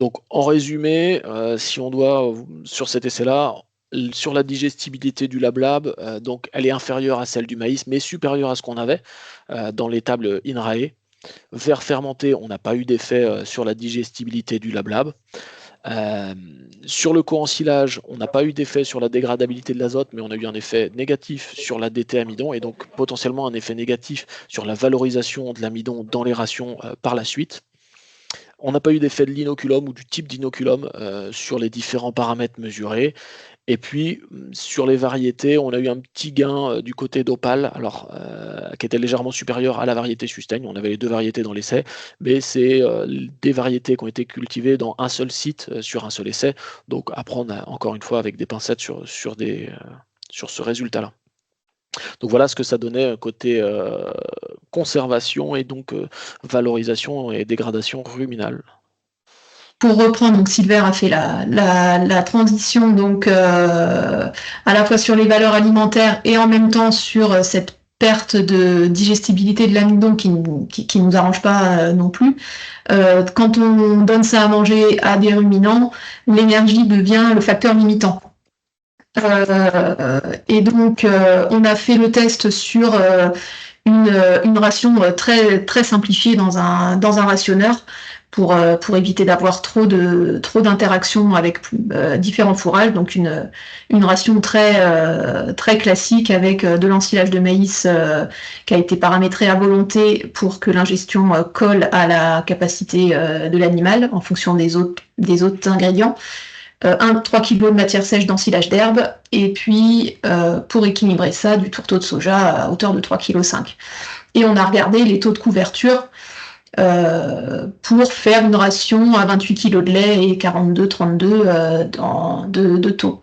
Donc, en résumé, si on doit, sur cet essai-là, sur la digestibilité du lablab, donc elle est inférieure à celle du maïs, mais supérieure à ce qu'on avait dans les tables INRAE. Vert fermenté, on n'a pas eu d'effet sur la digestibilité du lablab. Sur le co-ensilage, on n'a pas eu d'effet sur la dégradabilité de l'azote, mais on a eu un effet négatif sur la DT amidon et donc potentiellement un effet négatif sur la valorisation de l'amidon dans les rations par la suite. On n'a pas eu d'effet de l'inoculum ou du type d'inoculum sur les différents paramètres mesurés. Et puis, sur les variétés, on a eu un petit gain du côté d'Opale, alors qui était légèrement supérieur à la variété Sustain. On avait les deux variétés dans l'essai, mais c'est des variétés qui ont été cultivées dans un seul site, sur un seul essai. Donc, à prendre encore une fois avec des pincettes sur ce résultat-là. Donc voilà ce que ça donnait côté conservation et donc valorisation et dégradation ruminale. Pour reprendre, donc Silver a fait la transition donc à la fois sur les valeurs alimentaires et en même temps sur cette perte de digestibilité de l'amidon qui nous arrange pas non plus. Quand on donne ça à manger à des ruminants, l'énergie devient le facteur limitant. Et donc on a fait le test sur une ration très très simplifiée dans un rationneur pour éviter d'avoir trop d'interactions avec différents fourrages. Donc une ration très classique avec de l'ensilage de maïs qui a été paramétré à volonté pour que l'ingestion colle à la capacité de l'animal en fonction des autres ingrédients. 3 kg de matière sèche d'ensilage d'herbe, et puis pour équilibrer ça, du tourteau de soja à hauteur de 3,5 kg. Et on a regardé les taux de couverture pour faire une ration à 28 kg de lait et 42-32 de taux.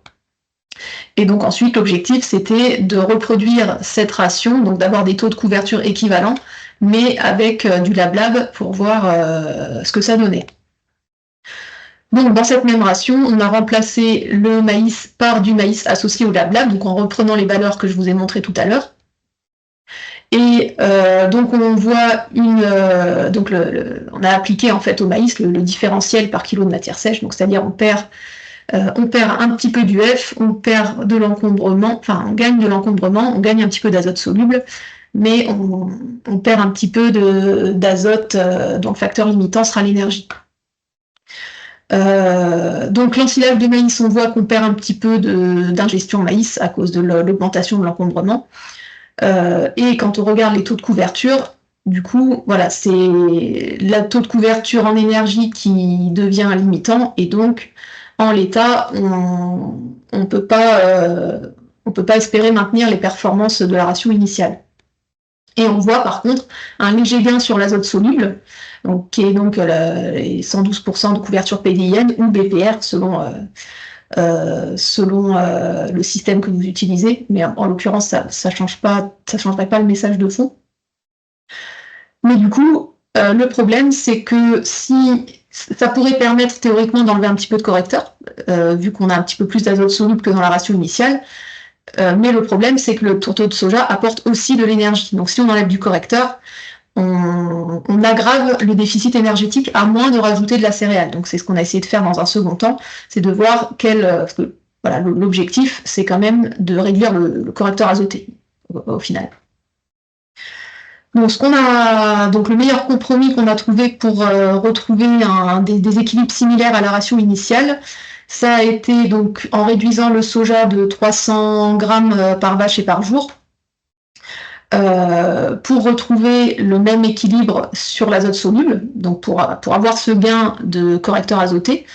Et donc ensuite, l'objectif, c'était de reproduire cette ration, donc d'avoir des taux de couverture équivalents, mais avec du LabLab pour voir ce que ça donnait. Donc, dans cette même ration, on a remplacé le maïs par du maïs associé au LabLab, donc en reprenant les valeurs que je vous ai montrées tout à l'heure. Et donc, on voit on a appliqué en fait au maïs le différentiel par kilo de matière sèche, donc c'est-à-dire on perd un petit peu d'UF, on perd de l'encombrement, enfin on gagne de l'encombrement, on gagne un petit peu d'azote soluble, mais on perd un petit peu d'azote, dont le facteur limitant sera l'énergie. Donc l'ensilage de maïs, on voit qu'on perd un petit peu d'ingestion maïs à cause de l'augmentation de l'encombrement. Et quand on regarde les taux de couverture, du coup, voilà, c'est le taux de couverture en énergie qui devient limitant, et donc en l'état, on peut pas espérer maintenir les performances de la ration initiale. Et on voit par contre un léger gain sur l'azote soluble, donc, qui est donc les 112% de couverture PDIN ou BPR selon le système que vous utilisez, mais en l'occurrence ça changerait pas le message de fond. Mais du coup, le problème c'est que si ça pourrait permettre théoriquement d'enlever un petit peu de correcteur, vu qu'on a un petit peu plus d'azote soluble que dans la ration initiale. Mais le problème, c'est que le tourteau de soja apporte aussi de l'énergie. Donc si on enlève du correcteur, on aggrave le déficit énergétique à moins de rajouter de la céréale. Donc c'est ce qu'on a essayé de faire dans un second temps, c'est de voir parce que voilà, l'objectif, c'est quand même de réduire le correcteur azoté au final. Donc, le meilleur compromis qu'on a trouvé pour retrouver des équilibres similaires à la ration initiale, ça a été donc en réduisant le soja de 300 grammes par vache et par jour, pour retrouver le même équilibre sur l'azote soluble, donc pour avoir ce gain de correcteur azoté.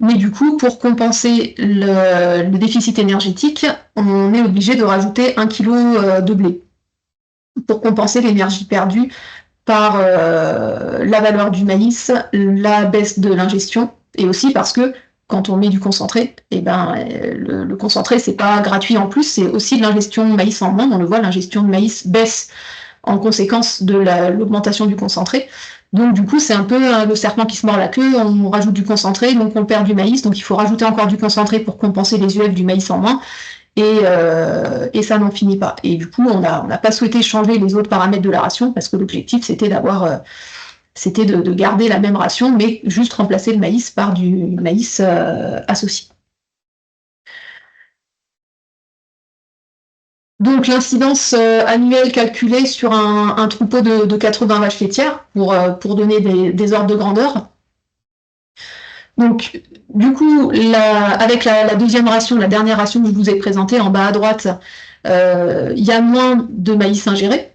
Mais du coup, pour compenser le déficit énergétique, on est obligé de rajouter 1 kg de blé pour compenser l'énergie perdue par la valeur du maïs, la baisse de l'ingestion, et aussi parce que quand on met du concentré, le concentré, c'est pas gratuit en plus, c'est aussi de l'ingestion de maïs en moins. On le voit, l'ingestion de maïs baisse en conséquence de l'augmentation du concentré. Donc du coup, c'est un peu le serpent qui se mord la queue, on rajoute du concentré, donc on perd du maïs, donc il faut rajouter encore du concentré pour compenser les UF du maïs en moins, et ça n'en finit pas. Et du coup, on n'a pas souhaité changer les autres paramètres de la ration, parce que l'objectif, c'était de garder la même ration, mais juste remplacer le maïs par du maïs associé. Donc l'incidence annuelle calculée sur un troupeau de 80 vaches laitières pour donner des ordres de grandeur. Donc du coup, avec la deuxième ration, la dernière ration que je vous ai présentée en bas à droite, il y a moins de maïs ingéré.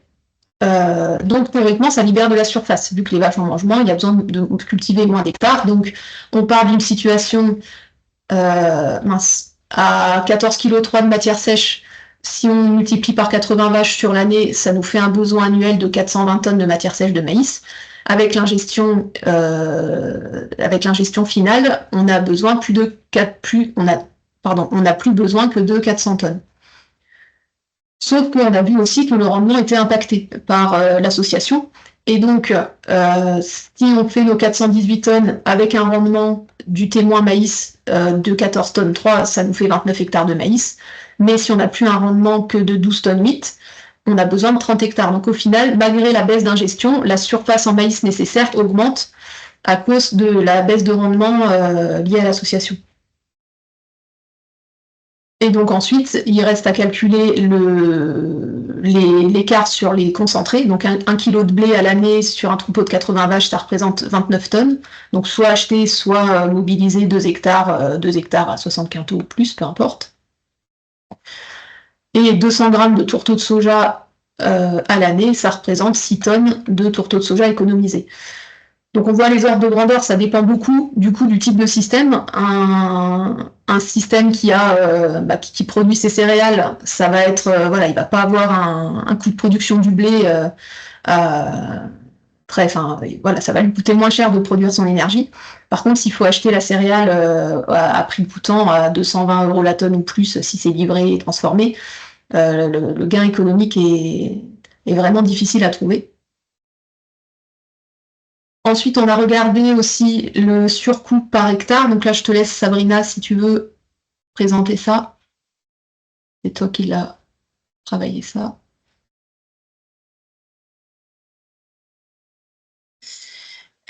Donc théoriquement, ça libère de la surface. Vu que les vaches en mangent moins, il y a besoin de cultiver moins d'hectares. Donc on part d'une situation à 14,3 kg de matière sèche. Si on multiplie par 80 vaches sur l'année, ça nous fait un besoin annuel de 420 tonnes de matière sèche de maïs. Avec l'ingestion finale, on a besoin on n'a plus besoin que de 400 tonnes. Sauf qu'on a vu aussi que le rendement était impacté par l'association. Et donc, si on fait nos 418 tonnes avec un rendement du témoin maïs de 14 tonnes 3, ça nous fait 29 hectares de maïs. Mais si on n'a plus un rendement que de 12 tonnes 8, on a besoin de 30 hectares. Donc au final, malgré la baisse d'ingestion, la surface en maïs nécessaire augmente à cause de la baisse de rendement liée à l'association. Et donc ensuite, il reste à calculer l'écart sur les concentrés. Donc 1 kg de blé à l'année sur un troupeau de 80 vaches, ça représente 29 tonnes. Donc soit acheter, soit mobiliser 2 hectares à 60 quintaux ou plus, peu importe. Et 200 grammes de tourteaux de soja à l'année, ça représente 6 tonnes de tourteaux de soja économisés. Donc on voit les ordres de grandeur, ça dépend beaucoup du coup du type de système. Un système qui produit ses céréales, ça va être il va pas avoir un coût de production du blé ça va lui coûter moins cher de produire son énergie. Par contre, s'il faut acheter la céréale à prix coûtant à 220 € la tonne ou plus, si c'est livré et transformé, le gain économique est vraiment difficile à trouver. Ensuite, on a regardé aussi le surcoût par hectare. Donc là, je te laisse, Sabrina, si tu veux présenter ça. C'est toi qui l'as travaillé ça.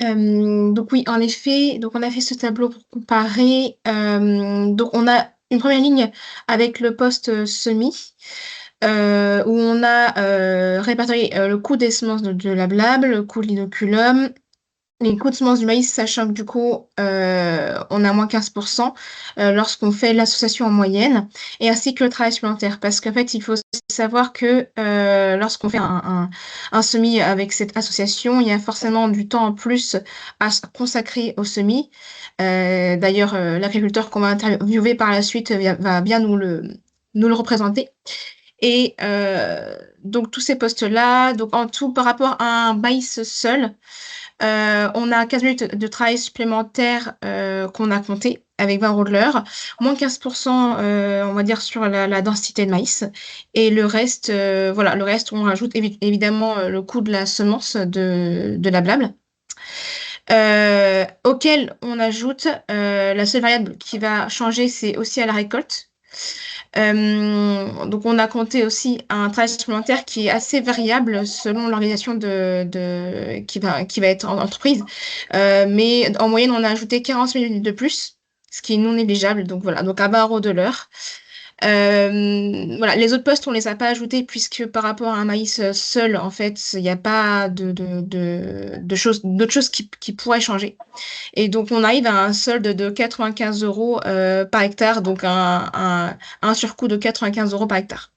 Donc oui, en effet, donc on a fait ce tableau pour comparer. Donc on a une première ligne avec le poste semis, où on a répertorié le coût des semences de la blable, le coût de l'inoculum, les coûts de semences du maïs, sachant que du coup, on a moins 15% lorsqu'on fait l'association en moyenne, et ainsi que le travail supplémentaire. Parce qu'en fait, il faut savoir que lorsqu'on fait un semis avec cette association, il y a forcément du temps en plus à consacrer au semis. D'ailleurs, l'agriculteur qu'on va interviewer par la suite va bien nous le représenter. Et donc, tous ces postes-là, donc en tout, par rapport à un maïs seul, on a 15 minutes de travail supplémentaire qu'on a compté avec 20 € de l'heure, moins 15%, on va dire, sur la densité de maïs. Et le reste, on rajoute évidemment le coût de la semence de la blable. Auquel on ajoute la seule variable qui va changer, c'est aussi à la récolte. Donc on a compté aussi un travail supplémentaire qui est assez variable selon l'organisation qui va être en entreprise. Mais en moyenne, on a ajouté 40 minutes de plus, ce qui est non négligeable. Donc voilà, donc à 20 € de l'heure. Les autres postes, on les a pas ajoutés puisque par rapport à un maïs seul, en fait, il n'y a pas d'autres choses qui pourraient changer. Et donc, on arrive à un solde de 95 € par hectare, donc un surcoût de 95 € par hectare.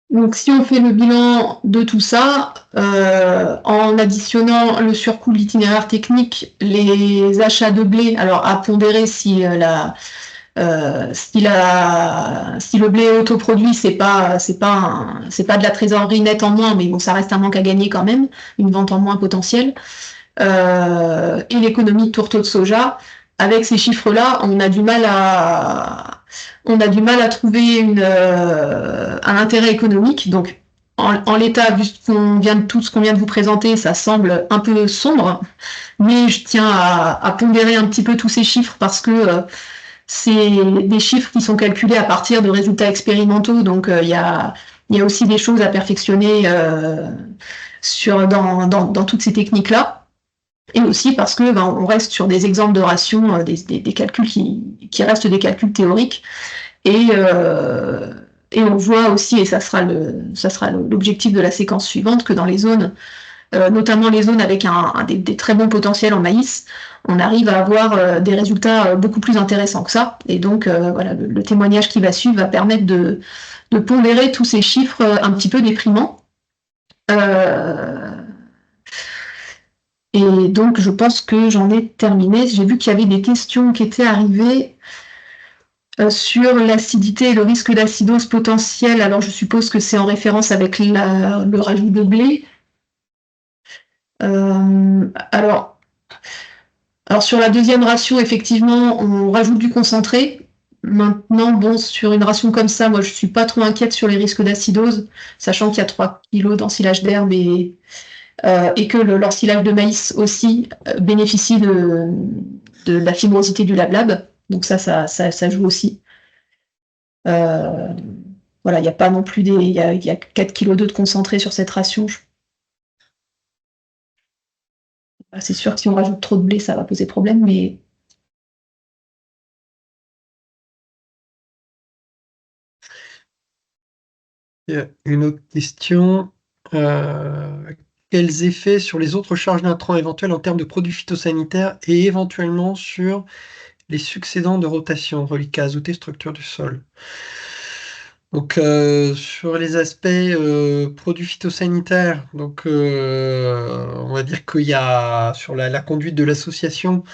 Donc, si on fait le bilan de tout ça, en additionnant le surcoût de l'itinéraire technique, les achats de blé, alors à pondérer si le blé est autoproduit, c'est pas de la trésorerie nette en moins, mais bon, ça reste un manque à gagner quand même, une vente en moins potentielle. Et l'économie de tourteau de soja, avec ces chiffres-là, on a du mal à trouver un intérêt économique. Donc, en l'état, vu tout ce qu'on vient de vous présenter, ça semble un peu sombre, mais je tiens à pondérer un petit peu tous ces chiffres parce que c'est des chiffres qui sont calculés à partir de résultats expérimentaux. Donc, il y a aussi des choses à perfectionner dans toutes ces techniques-là. Et aussi parce que on reste sur des exemples de ration, des calculs qui restent des calculs théoriques. Et on voit aussi, et ça sera l'objectif de la séquence suivante, que dans les zones notamment les zones avec des très bons potentiels en maïs, on arrive à avoir des résultats beaucoup plus intéressants que ça. Et donc, voilà, le témoignage qui va suivre va permettre de pondérer tous ces chiffres un petit peu déprimants. Et donc, je pense que j'en ai terminé. J'ai vu qu'il y avait des questions qui étaient arrivées sur l'acidité et le risque d'acidose potentielle. Alors, je suppose que c'est en référence avec le rajout de blé. Alors, sur la deuxième ration, effectivement, on rajoute du concentré. Maintenant, bon, sur une ration comme ça, moi, je suis pas trop inquiète sur les risques d'acidose, sachant qu'il y a 3 kilos d'ensilage d'herbe et que l'ensilage de maïs aussi bénéficie de la fibrosité du lablab. Donc ça joue aussi. Voilà, il n'y a pas non plus il y a 4 kg de concentré sur cette ration. C'est sûr que si on rajoute trop de blé, ça va poser problème, mais Il y a une autre question. Quels effets sur les autres charges d'intrants éventuelles en termes de produits phytosanitaires et éventuellement sur les succédants de rotation, reliquats azotés, structure du sol? Donc, sur les aspects produits phytosanitaires, donc on va dire qu'il y a sur la conduite de l'association,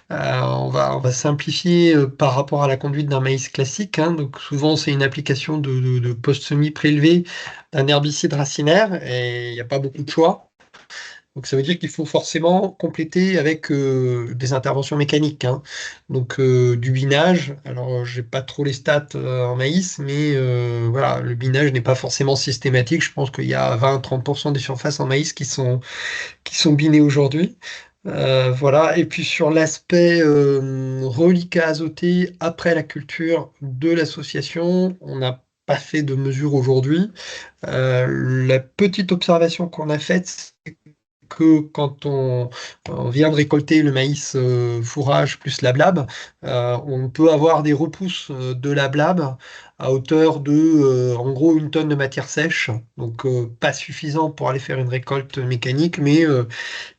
on va simplifier par rapport à la conduite d'un maïs classique, hein. Donc souvent c'est une application de post-semis prélevé d'un herbicide racinaire et il n'y a pas beaucoup de choix. Donc ça veut dire qu'il faut forcément compléter avec des interventions mécaniques, hein. Donc du binage. Alors j'ai pas trop les stats en maïs, mais voilà, le binage n'est pas forcément systématique. Je pense qu'il y a 20-30% des surfaces en maïs qui sont binées aujourd'hui. Voilà. Et puis sur l'aspect reliquat azoté après la culture de l'association, on n'a pas fait de mesure aujourd'hui. La petite observation qu'on a faite, que quand on vient de récolter le maïs fourrage plus lablab, on peut avoir des repousses de lablab à hauteur de, en gros, 1 tonne de matière sèche. Donc, pas suffisant pour aller faire une récolte mécanique, mais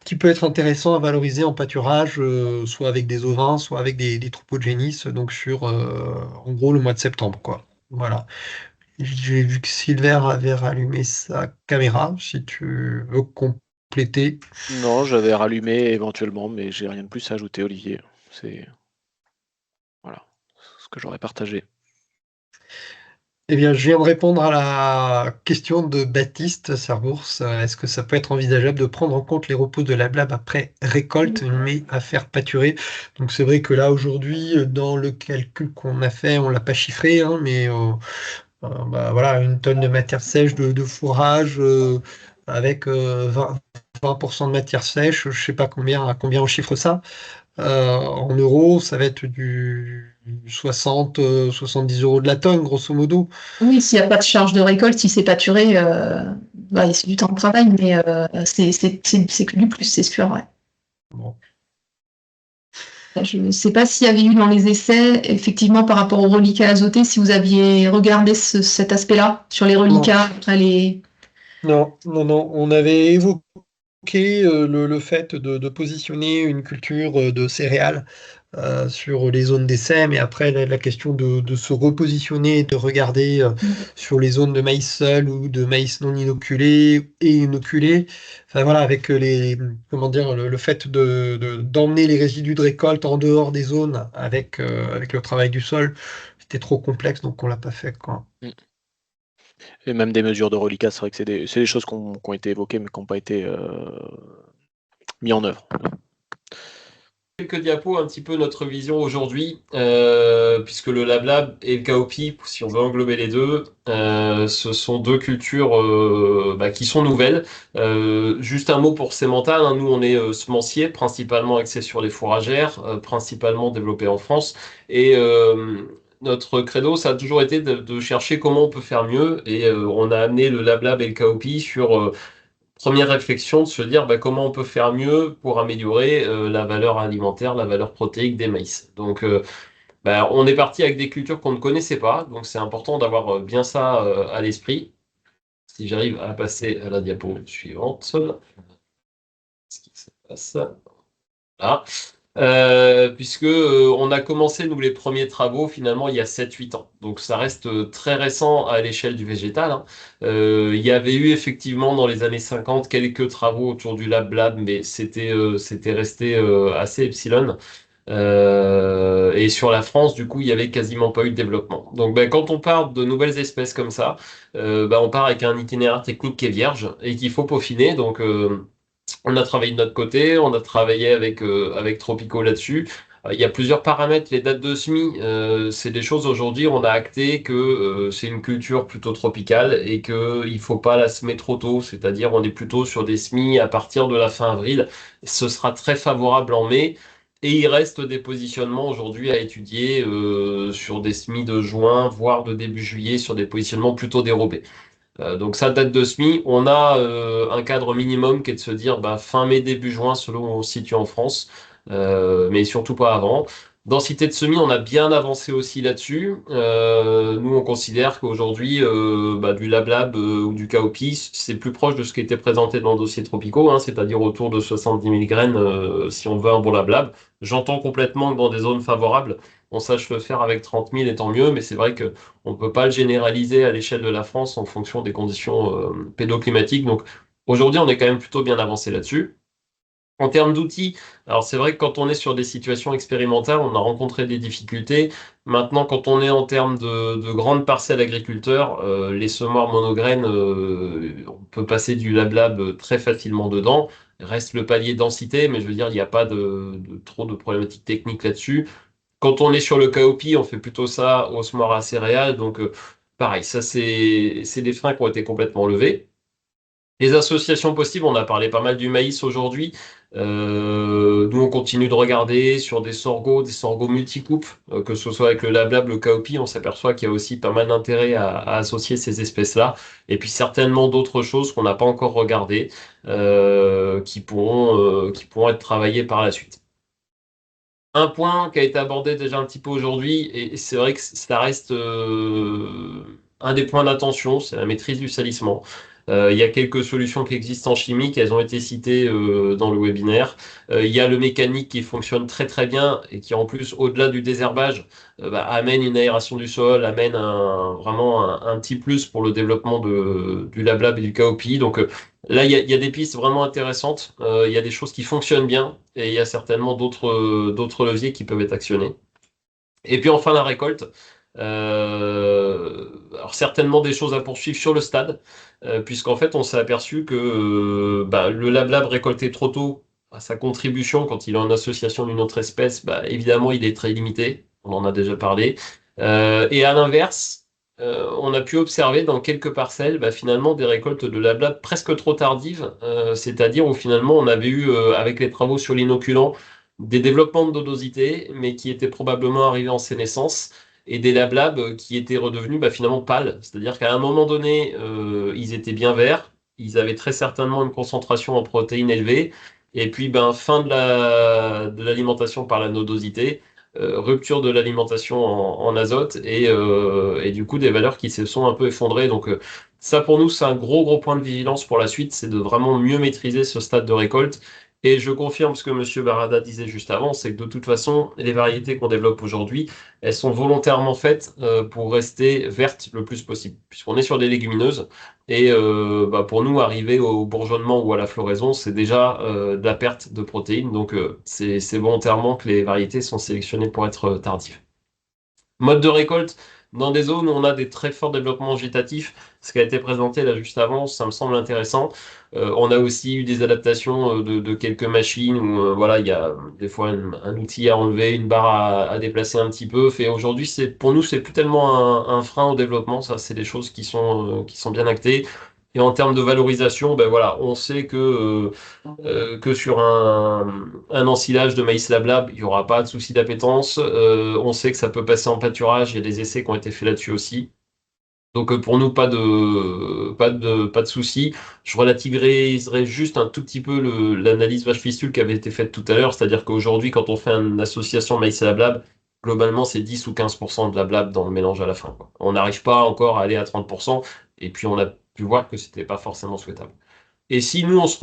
qui peut être intéressant à valoriser en pâturage, soit avec des ovins, soit avec des troupeaux de génisses, donc sur, en gros, le mois de septembre, quoi. Voilà. J'ai vu que Silver avait rallumé sa caméra, si tu veux compléter. Non, j'avais rallumé éventuellement, mais j'ai rien de plus à ajouter, Olivier. C'est voilà ce que j'aurais partagé. Eh bien, je viens de répondre à la question de Baptiste Serbours. Est-ce que ça peut être envisageable de prendre en compte les repos de la blab après récolte, mais à faire pâturer? Donc, c'est vrai que là, aujourd'hui, dans le calcul qu'on a fait, on l'a pas chiffré, hein, mais bah, voilà, 1 tonne de matière sèche de fourrage avec 20% de matière sèche, je sais pas à combien on chiffre ça. En euros, ça va être du 60, 70 euros de la tonne, grosso modo. oui, s'il n'y a pas de charge de récolte, si c'est pâturé, ouais, c'est du temps de travail, mais c'est que du plus, c'est sûr, ouais. Bon. Je ne sais pas s'il y avait eu dans les essais, effectivement, par rapport aux reliquats azotés, si vous aviez regardé cet aspect-là, sur les reliquats, après les... Non, on avait évoqué le fait de positionner une culture de céréales sur les zones d'essai, mais après la question de se repositionner, de regarder sur les zones de maïs seul ou de maïs non inoculé et inoculé. Enfin voilà, avec comment dire, le fait d'emmener les résidus de récolte en dehors des zones avec le travail du sol, c'était trop complexe, donc on l'a pas fait, quoi. Et même des mesures de reliquat, c'est vrai que c'est des choses qui ont été évoquées, mais qui n'ont pas été mis en œuvre. Quelques diapos, un petit peu notre vision aujourd'hui, puisque le LabLab et le KOP, si on veut englober les deux, ce sont deux cultures qui sont nouvelles. Juste un mot pour Sémental, hein, nous on est semencier, principalement axé sur les fourragères, principalement développé en France, et notre credo, ça a toujours été de chercher comment on peut faire mieux, et on a amené le LabLab et le KOP sur première réflexion, de se dire comment on peut faire mieux pour améliorer la valeur alimentaire, la valeur protéique des maïs. Donc on est parti avec des cultures qu'on ne connaissait pas, donc c'est important d'avoir bien ça à l'esprit. Si j'arrive à passer à la diapo suivante. Ça, voilà. Puisque on a commencé, nous, les premiers travaux, finalement, il y a 7-8 ans. Donc, ça reste très récent à l'échelle du végétal, hein. Il y avait eu, effectivement, dans les années 50, quelques travaux autour du Lab Lab, mais c'était resté assez epsilon. Et sur la France, du coup, il y avait quasiment pas eu de développement. Donc, ben, quand on part de nouvelles espèces comme ça, ben, on part avec un itinéraire technique qui est vierge et qu'il faut peaufiner. Donc, on a travaillé de notre côté, on a travaillé avec Tropico là-dessus. Il y a plusieurs paramètres. Les dates de semis, c'est des choses aujourd'hui, on a acté que c'est une culture plutôt tropicale et qu'il ne faut pas la semer trop tôt. C'est-à-dire, on est plutôt sur des semis à partir de la fin avril. Ce sera très favorable en mai. Et il reste des positionnements aujourd'hui à étudier sur des semis de juin, voire de début juillet, sur des positionnements plutôt dérobés. Donc ça date de SMI. On a un cadre minimum qui est de se dire bah, fin mai, début juin, selon où on se situe en France, mais surtout pas avant. Densité de semis, on a bien avancé aussi là-dessus. Nous, on considère qu'aujourd'hui, bah, du LabLab ou du Kaopi, c'est plus proche de ce qui était présenté dans le dossier Tropico, hein, c'est-à-dire autour de 70 000 graines si on veut un bon LabLab. J'entends complètement que dans des zones favorables, on sache le faire avec 30 000 et tant mieux, mais c'est vrai que on ne peut pas le généraliser à l'échelle de la France en fonction des conditions pédoclimatiques. Donc aujourd'hui, on est quand même plutôt bien avancé là-dessus. En termes d'outils, alors c'est vrai que quand on est sur des situations expérimentales, on a rencontré des difficultés. Maintenant, quand on est en termes de grandes parcelles agriculteurs, les semoirs monograines, on peut passer du LabLab très facilement dedans. Reste le palier densité, mais je veux dire, il n'y a pas de trop de problématiques techniques là-dessus. Quand on est sur le KOP, on fait plutôt ça au semoir à céréales. Donc, pareil, ça, c'est des freins qui ont été complètement levés. Les associations possibles, on a parlé pas mal du maïs aujourd'hui. Nous, on continue de regarder sur des sorgho multicoupes, que ce soit avec le LabLab, le KOP, on s'aperçoit qu'il y a aussi pas mal d'intérêt à associer ces espèces-là. Et puis certainement d'autres choses qu'on n'a pas encore regardées, qui pourront être travaillées par la suite. Un point qui a été abordé déjà un petit peu aujourd'hui, et c'est vrai que ça reste un des points d'attention, c'est la maîtrise du salissement. Il y a quelques solutions qui existent en chimie, elles ont été citées dans le webinaire. Il y a le mécanique qui fonctionne très très bien et qui en plus, au-delà du désherbage, bah, amène une aération du sol, amène vraiment un petit plus pour le développement du LabLab et du KOPI. Donc là, il y a des pistes vraiment intéressantes. Il y a des choses qui fonctionnent bien et il y a certainement d'autres leviers qui peuvent être actionnés. Et puis enfin, la récolte. Alors certainement des choses à poursuivre sur le stade, puisqu'en fait, on s'est aperçu que bah, le LabLab récolté trop tôt, à sa contribution quand il est en association d'une autre espèce, bah, évidemment, il est très limité. On en a déjà parlé. Et à l'inverse, on a pu observer dans quelques parcelles finalement des récoltes de LabLab presque trop tardives, c'est-à-dire où finalement on avait eu, avec les travaux sur l'inoculant, des développements de dodosité, mais qui étaient probablement arrivés en sénescence, et des LabLab qui étaient redevenus finalement pâles. C'est-à-dire qu'à un moment donné, ils étaient bien verts, ils avaient très certainement une concentration en protéines élevée, et puis fin de l'alimentation par la nodosité, rupture de l'alimentation en azote et du coup des valeurs qui se sont un peu effondrées. Donc ça pour nous c'est un gros gros point de vigilance pour la suite, c'est de vraiment mieux maîtriser ce stade de récolte. Et je confirme ce que Monsieur Barada disait juste avant, c'est que de toute façon les variétés qu'on développe aujourd'hui, elles sont volontairement faites pour rester vertes le plus possible, puisqu'on est sur des légumineuses. Et pour nous, arriver au bourgeonnement ou à la floraison, c'est déjà de la perte de protéines. Donc, c'est volontairement que les variétés sont sélectionnées pour être tardives. Mode de récolte, dans des zones où on a des très forts développements végétatifs, ce qui a été présenté là juste avant, ça me semble intéressant. On a aussi eu des adaptations de quelques machines où voilà, il y a des fois un outil à enlever, une barre à déplacer un petit peu. Et aujourd'hui, pour nous, c'est plus tellement un frein au développement. Ça, c'est des choses qui sont bien actées. Et en termes de valorisation, voilà, on sait que sur un ensilage de maïs lablab, il n'y aura pas de souci d'appétence. On sait que ça peut passer en pâturage. Il y a des essais qui ont été faits là-dessus aussi. Donc pour nous, pas de souci. Je relativiserai juste un tout petit peu l'analyse vache fistule qui avait été faite tout à l'heure. C'est-à-dire qu'aujourd'hui, quand on fait une association maïs lablab, globalement, c'est 10 ou 15% de lablab dans le mélange à la fin, quoi. On n'arrive pas encore à aller à 30%. Et puis on a pu voir que c'était pas forcément souhaitable. Et si nous, on se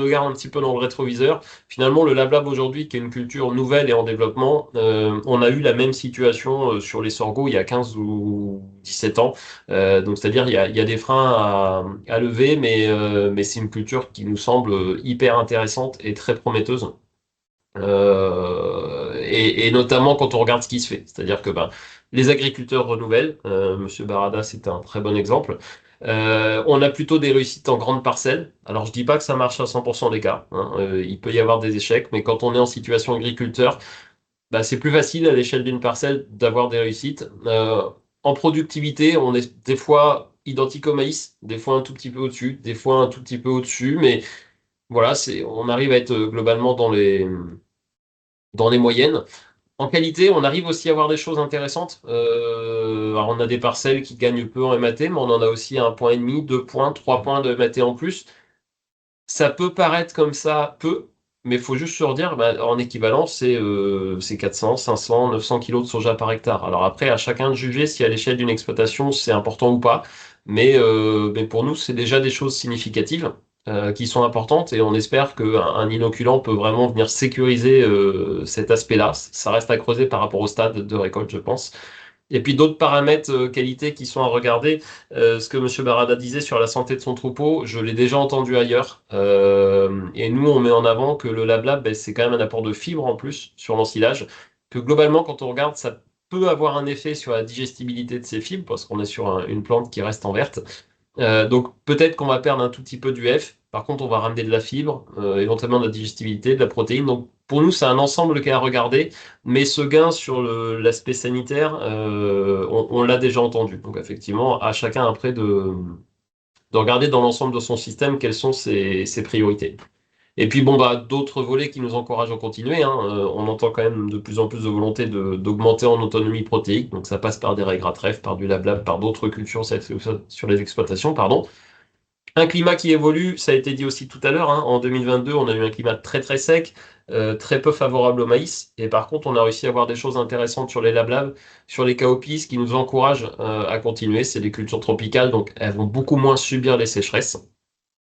regarde un petit peu dans le rétroviseur, finalement, le Lab Lab aujourd'hui, qui est une culture nouvelle et en développement, on a eu la même situation sur les sorgho il y a 15 ou 17 ans. Donc, c'est-à-dire, il y a des freins à lever, mais c'est une culture qui nous semble hyper intéressante et très prometteuse. Et notamment quand on regarde ce qui se fait. C'est-à-dire que ben, les agriculteurs renouvellent. Monsieur Barada, c'était un très bon exemple. On a plutôt des réussites en grandes parcelles. Alors, je dis pas que ça marche à 100% des cas, hein. Il peut y avoir des échecs, mais quand on est en situation agriculteur, bah, c'est plus facile à l'échelle d'une parcelle d'avoir des réussites. En productivité, on est des fois identique au maïs, des fois un tout petit peu au-dessus, des fois un tout petit peu au-dessus, mais voilà, on arrive à être globalement dans les moyennes. En qualité, on arrive aussi à avoir des choses intéressantes. Alors on a des parcelles qui gagnent peu en MAT, mais on en a aussi 1,5 point, 2 points, 3 points de MAT en plus. Ça peut paraître comme ça peu, mais il faut juste se redire, bah, en équivalent, c'est 400, 500, 900 kilos de soja par hectare. Alors après, à chacun de juger si à l'échelle d'une exploitation, c'est important ou pas. Mais pour nous, c'est déjà des choses significatives qui sont importantes et on espère qu'un inoculant peut vraiment venir sécuriser cet aspect-là. Ça reste à creuser par rapport au stade de récolte, je pense. Et puis d'autres paramètres qualité qui sont à regarder. Ce que M. Barada disait sur la santé de son troupeau, je l'ai déjà entendu ailleurs. Et nous, on met en avant que le Lab Lab, ben, c'est quand même un apport de fibres en plus sur l'ensilage. Que globalement, quand on regarde, ça peut avoir un effet sur la digestibilité de ces fibres, parce qu'on est sur une plante qui reste en verte. Donc peut-être qu'on va perdre un tout petit peu du F. Par contre, on va ramener de la fibre, éventuellement de la digestibilité, de la protéine. Donc pour nous, c'est un ensemble qui est à regarder. Mais ce gain sur l'aspect sanitaire, on l'a déjà entendu. Donc effectivement, à chacun après de regarder dans l'ensemble de son système quelles sont ses priorités. Et puis bon bah d'autres volets qui nous encouragent à continuer, hein. On entend quand même de plus en plus de volonté d'augmenter en autonomie protéique, donc ça passe par des raies gras trèfle, par du lab par d'autres cultures sur les exploitations, pardon. Un climat qui évolue, ça a été dit aussi tout à l'heure, hein. En 2022, on a eu un climat très très sec, très peu favorable au maïs, et par contre on a réussi à avoir des choses intéressantes sur les lab sur les cowpeas, ce qui nous encourage à continuer. C'est des cultures tropicales, donc elles vont beaucoup moins subir les sécheresses.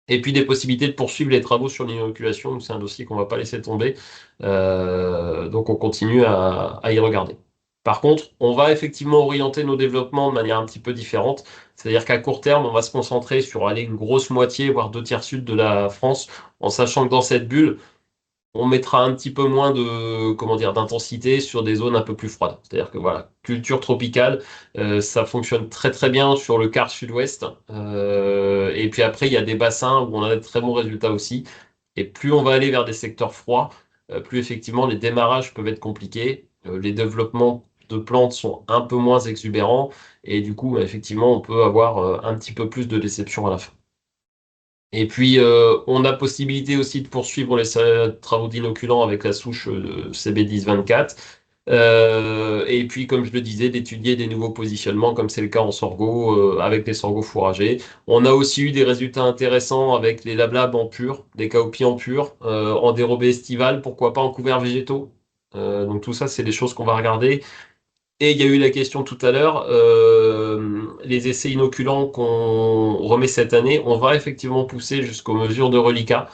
Et puis des possibilités de poursuivre les travaux sur l'inoculation, donc c'est un dossier qu'on ne va pas laisser tomber. Donc on continue à y regarder. Par contre, on va effectivement orienter nos développements de manière un petit peu différente. C'est-à-dire qu'à court terme, on va se concentrer sur aller une grosse moitié, voire 2 tiers sud de la France, en sachant que dans cette bulle, on mettra un petit peu moins de, comment dire, d'intensité sur des zones un peu plus froides. C'est-à-dire que voilà, culture tropicale, ça fonctionne très très bien sur le quart sud-ouest. Et puis après, il y a des bassins où on a de très bons résultats aussi. Et plus on va aller vers des secteurs froids, plus effectivement les démarrages peuvent être compliqués. Les développements de plantes sont un peu moins exubérants. Et du coup, effectivement, on peut avoir un petit peu plus de déception à la fin. Et puis, on a possibilité aussi de poursuivre les travaux d'inoculant avec la souche CB1024. Et puis, comme je le disais, d'étudier des nouveaux positionnements, comme c'est le cas en sorgho, avec les sorgho fourragers. On a aussi eu des résultats intéressants avec les lablab en pur, des cowpeas en pur, en dérobé estival, pourquoi pas en couverts végétaux. Donc tout ça, c'est des choses qu'on va regarder. Et il y a eu la question tout à l'heure, les essais inoculants qu'on remet cette année, on va effectivement pousser jusqu'aux mesures de reliquat.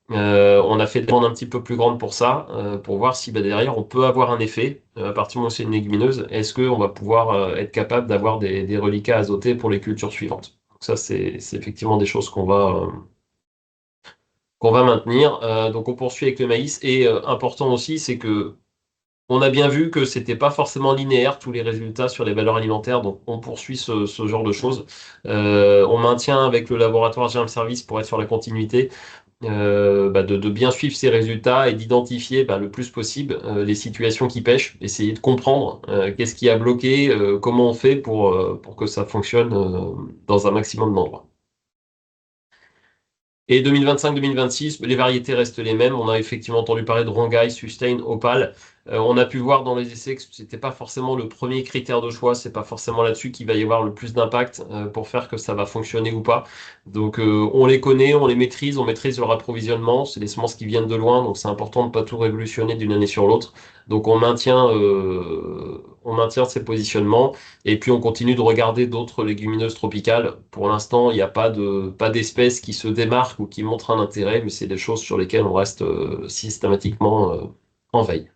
On a fait des demandes un petit peu plus grandes pour ça, pour voir si bah, derrière on peut avoir un effet, à partir du moment où c'est une légumineuse, est-ce qu'on va pouvoir être capable d'avoir des reliquats azotés pour les cultures suivantes. Donc ça, c'est effectivement des choses qu'on va maintenir. Donc on poursuit avec le maïs. Et important aussi, c'est que on a bien vu que c'était pas forcément linéaire tous les résultats sur les valeurs alimentaires, donc on poursuit ce genre de choses. On maintient avec le laboratoire Germ Service pour être sur la continuité, bah, de bien suivre ces résultats et d'identifier bah, le plus possible les situations qui pêchent, essayer de comprendre qu'est-ce qui a bloqué, comment on fait pour que ça fonctionne dans un maximum d'endroits. Et 2025-2026, les variétés restent les mêmes. On a effectivement entendu parler de Rongai, Sustain, Opal. On a pu voir dans les essais que ce n'était pas forcément le premier critère de choix, c'est pas forcément là-dessus qu'il va y avoir le plus d'impact pour faire que ça va fonctionner ou pas. Donc on les connaît, on les maîtrise, on maîtrise leur approvisionnement, c'est des semences qui viennent de loin, donc c'est important de ne pas tout révolutionner d'une année sur l'autre. Donc on maintient ces positionnements et puis on continue de regarder d'autres légumineuses tropicales. Pour l'instant, il n'y a pas d'espèces qui se démarquent ou qui montrent un intérêt, mais c'est des choses sur lesquelles on reste systématiquement en veille.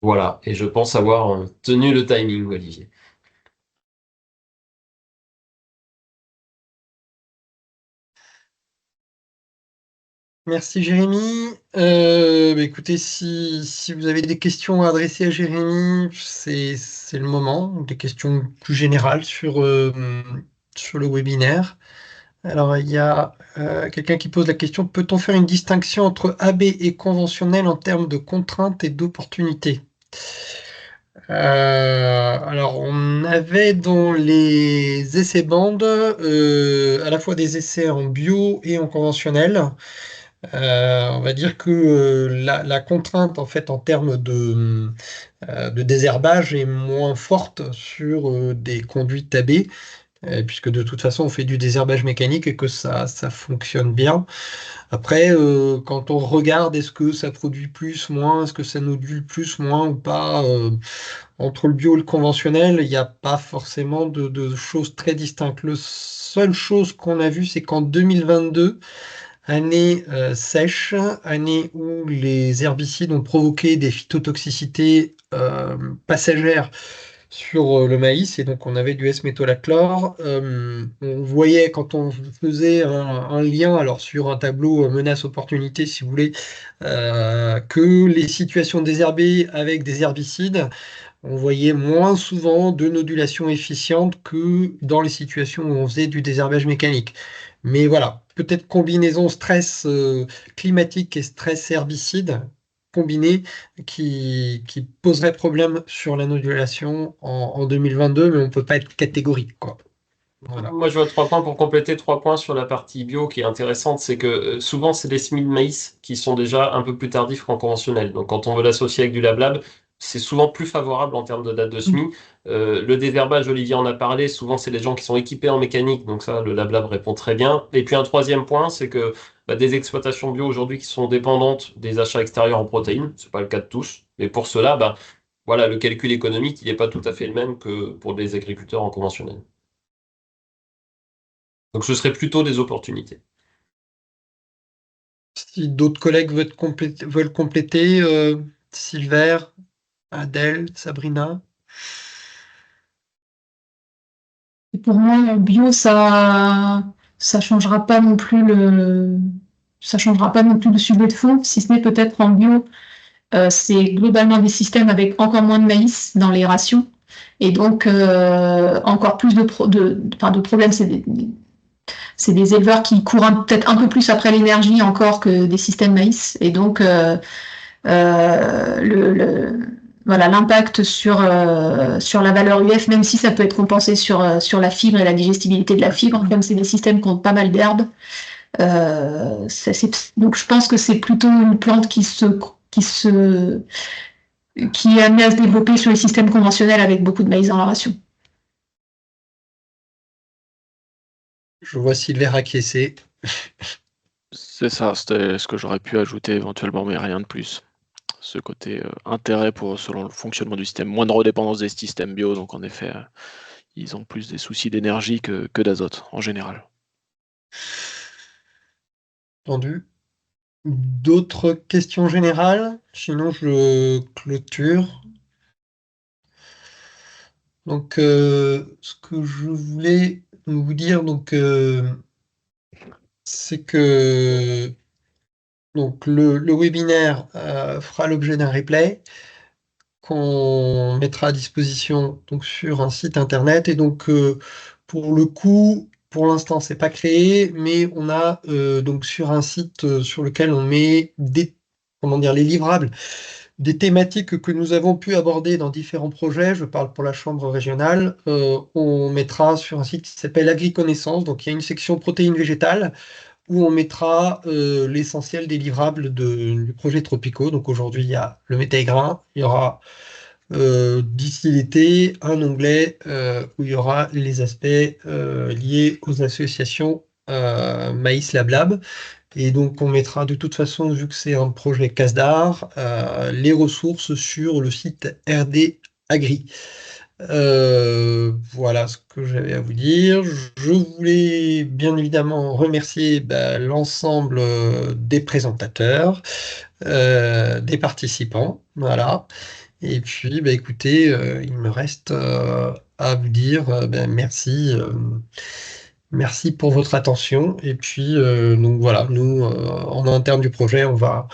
Voilà, et je pense avoir tenu le timing, Olivier. Merci Jérémy. Écoutez, si vous avez des questions à adresser à Jérémy, c'est le moment. Des questions plus générales sur le webinaire. Alors, il y a quelqu'un qui pose la question, peut-on faire une distinction entre AB et conventionnel en termes de contraintes et d'opportunités? Alors, on avait dans les essais-bandes à la fois des essais en bio et en conventionnel. On va dire que la contrainte, en fait, en termes de désherbage est moins forte sur des conduites AB, puisque de toute façon, on fait du désherbage mécanique et que ça fonctionne bien. Après, quand on regarde, est-ce que ça produit plus, moins, est-ce que ça nodule plus, moins ou pas, entre le bio et le conventionnel, il n'y a pas forcément de choses très distinctes. La seule chose qu'on a vue, c'est qu'en 2022, année sèche, année où les herbicides ont provoqué des phytotoxicités passagères sur le maïs, et donc on avait du S-métolachlore. On voyait quand on faisait un lien, alors sur un tableau menace-opportunité, si vous voulez, que les situations désherbées avec des herbicides, on voyait moins souvent de nodulation efficiente que dans les situations où on faisait du désherbage mécanique. Mais voilà, peut-être combinaison stress climatique et stress herbicide combiné qui poserait problème sur la nodulation en 2022, mais on ne peut pas être catégorique, quoi. Voilà. Moi, je vois 3 points pour compléter 3 points sur la partie bio qui est intéressante. C'est que souvent, c'est des semis de maïs qui sont déjà un peu plus tardifs qu'en conventionnel. Donc, quand on veut l'associer avec du LabLab, c'est souvent plus favorable en termes de date de semis. Le désherbage, Olivier en a parlé. Souvent, c'est les gens qui sont équipés en mécanique. Donc, ça, le LabLab répond très bien. Et puis, un troisième point, c'est que des exploitations bio aujourd'hui qui sont dépendantes des achats extérieurs en protéines, c'est pas le cas de tous. Mais pour cela, voilà, le calcul économique, il n'est pas tout à fait le même que pour des agriculteurs en conventionnel. Donc ce serait plutôt des opportunités. Si d'autres collègues veulent compléter, Silver, Adèle, Sabrina. Et pour moi, en bio, ça changera pas non plus ça changera pas non plus le sujet de fond, si ce n'est peut-être en bio, c'est globalement des systèmes avec encore moins de maïs dans les rations. Et donc, encore plus de problèmes, c'est des éleveurs qui courent peut-être un peu plus après l'énergie encore que des systèmes maïs. Et donc, voilà, l'impact sur la valeur UF, même si ça peut être compensé sur la fibre et la digestibilité de la fibre, comme c'est des systèmes qui ont pas mal d'herbes. Donc, je pense que c'est plutôt une plante qui est amenée à se développer sur les systèmes conventionnels avec beaucoup de maïs dans la ration. Je vois Silver acquiescer. C'est ça, c'était ce que j'aurais pu ajouter éventuellement, mais rien de plus. Ce côté intérêt selon le fonctionnement du système, moindre dépendance des systèmes bio, donc en effet, ils ont plus des soucis d'énergie que d'azote en général. Entendu. D'autres questions générales? Sinon, je clôture. Donc, ce que je voulais vous dire, donc, c'est que donc, le webinaire fera l'objet d'un replay qu'on mettra à disposition donc, sur un site internet. Et donc, pour le coup, pour l'instant, c'est pas créé, mais on a donc sur un site sur lequel on met les livrables des thématiques que nous avons pu aborder dans différents projets. Je parle pour la Chambre régionale. On mettra sur un site qui s'appelle Agriconaissance. Donc, il y a une section protéines végétales où on mettra l'essentiel des livrables du projet Tropico. Donc aujourd'hui, il y a le méta-grain, il y aura d'ici l'été un onglet où il y aura les aspects liés aux associations Maïs Lab. Et donc on mettra de toute façon, vu que c'est un projet CASDAR, les ressources sur le site RD Agri. Voilà ce que j'avais à vous dire. Je voulais bien évidemment remercier l'ensemble des présentateurs, des participants. Voilà. Et puis, écoutez, il me reste à vous dire merci. Merci pour votre attention. Et puis, donc voilà, nous, en interne du projet, on va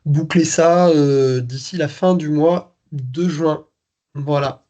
boucler ça d'ici la fin du mois de juin. Voilà.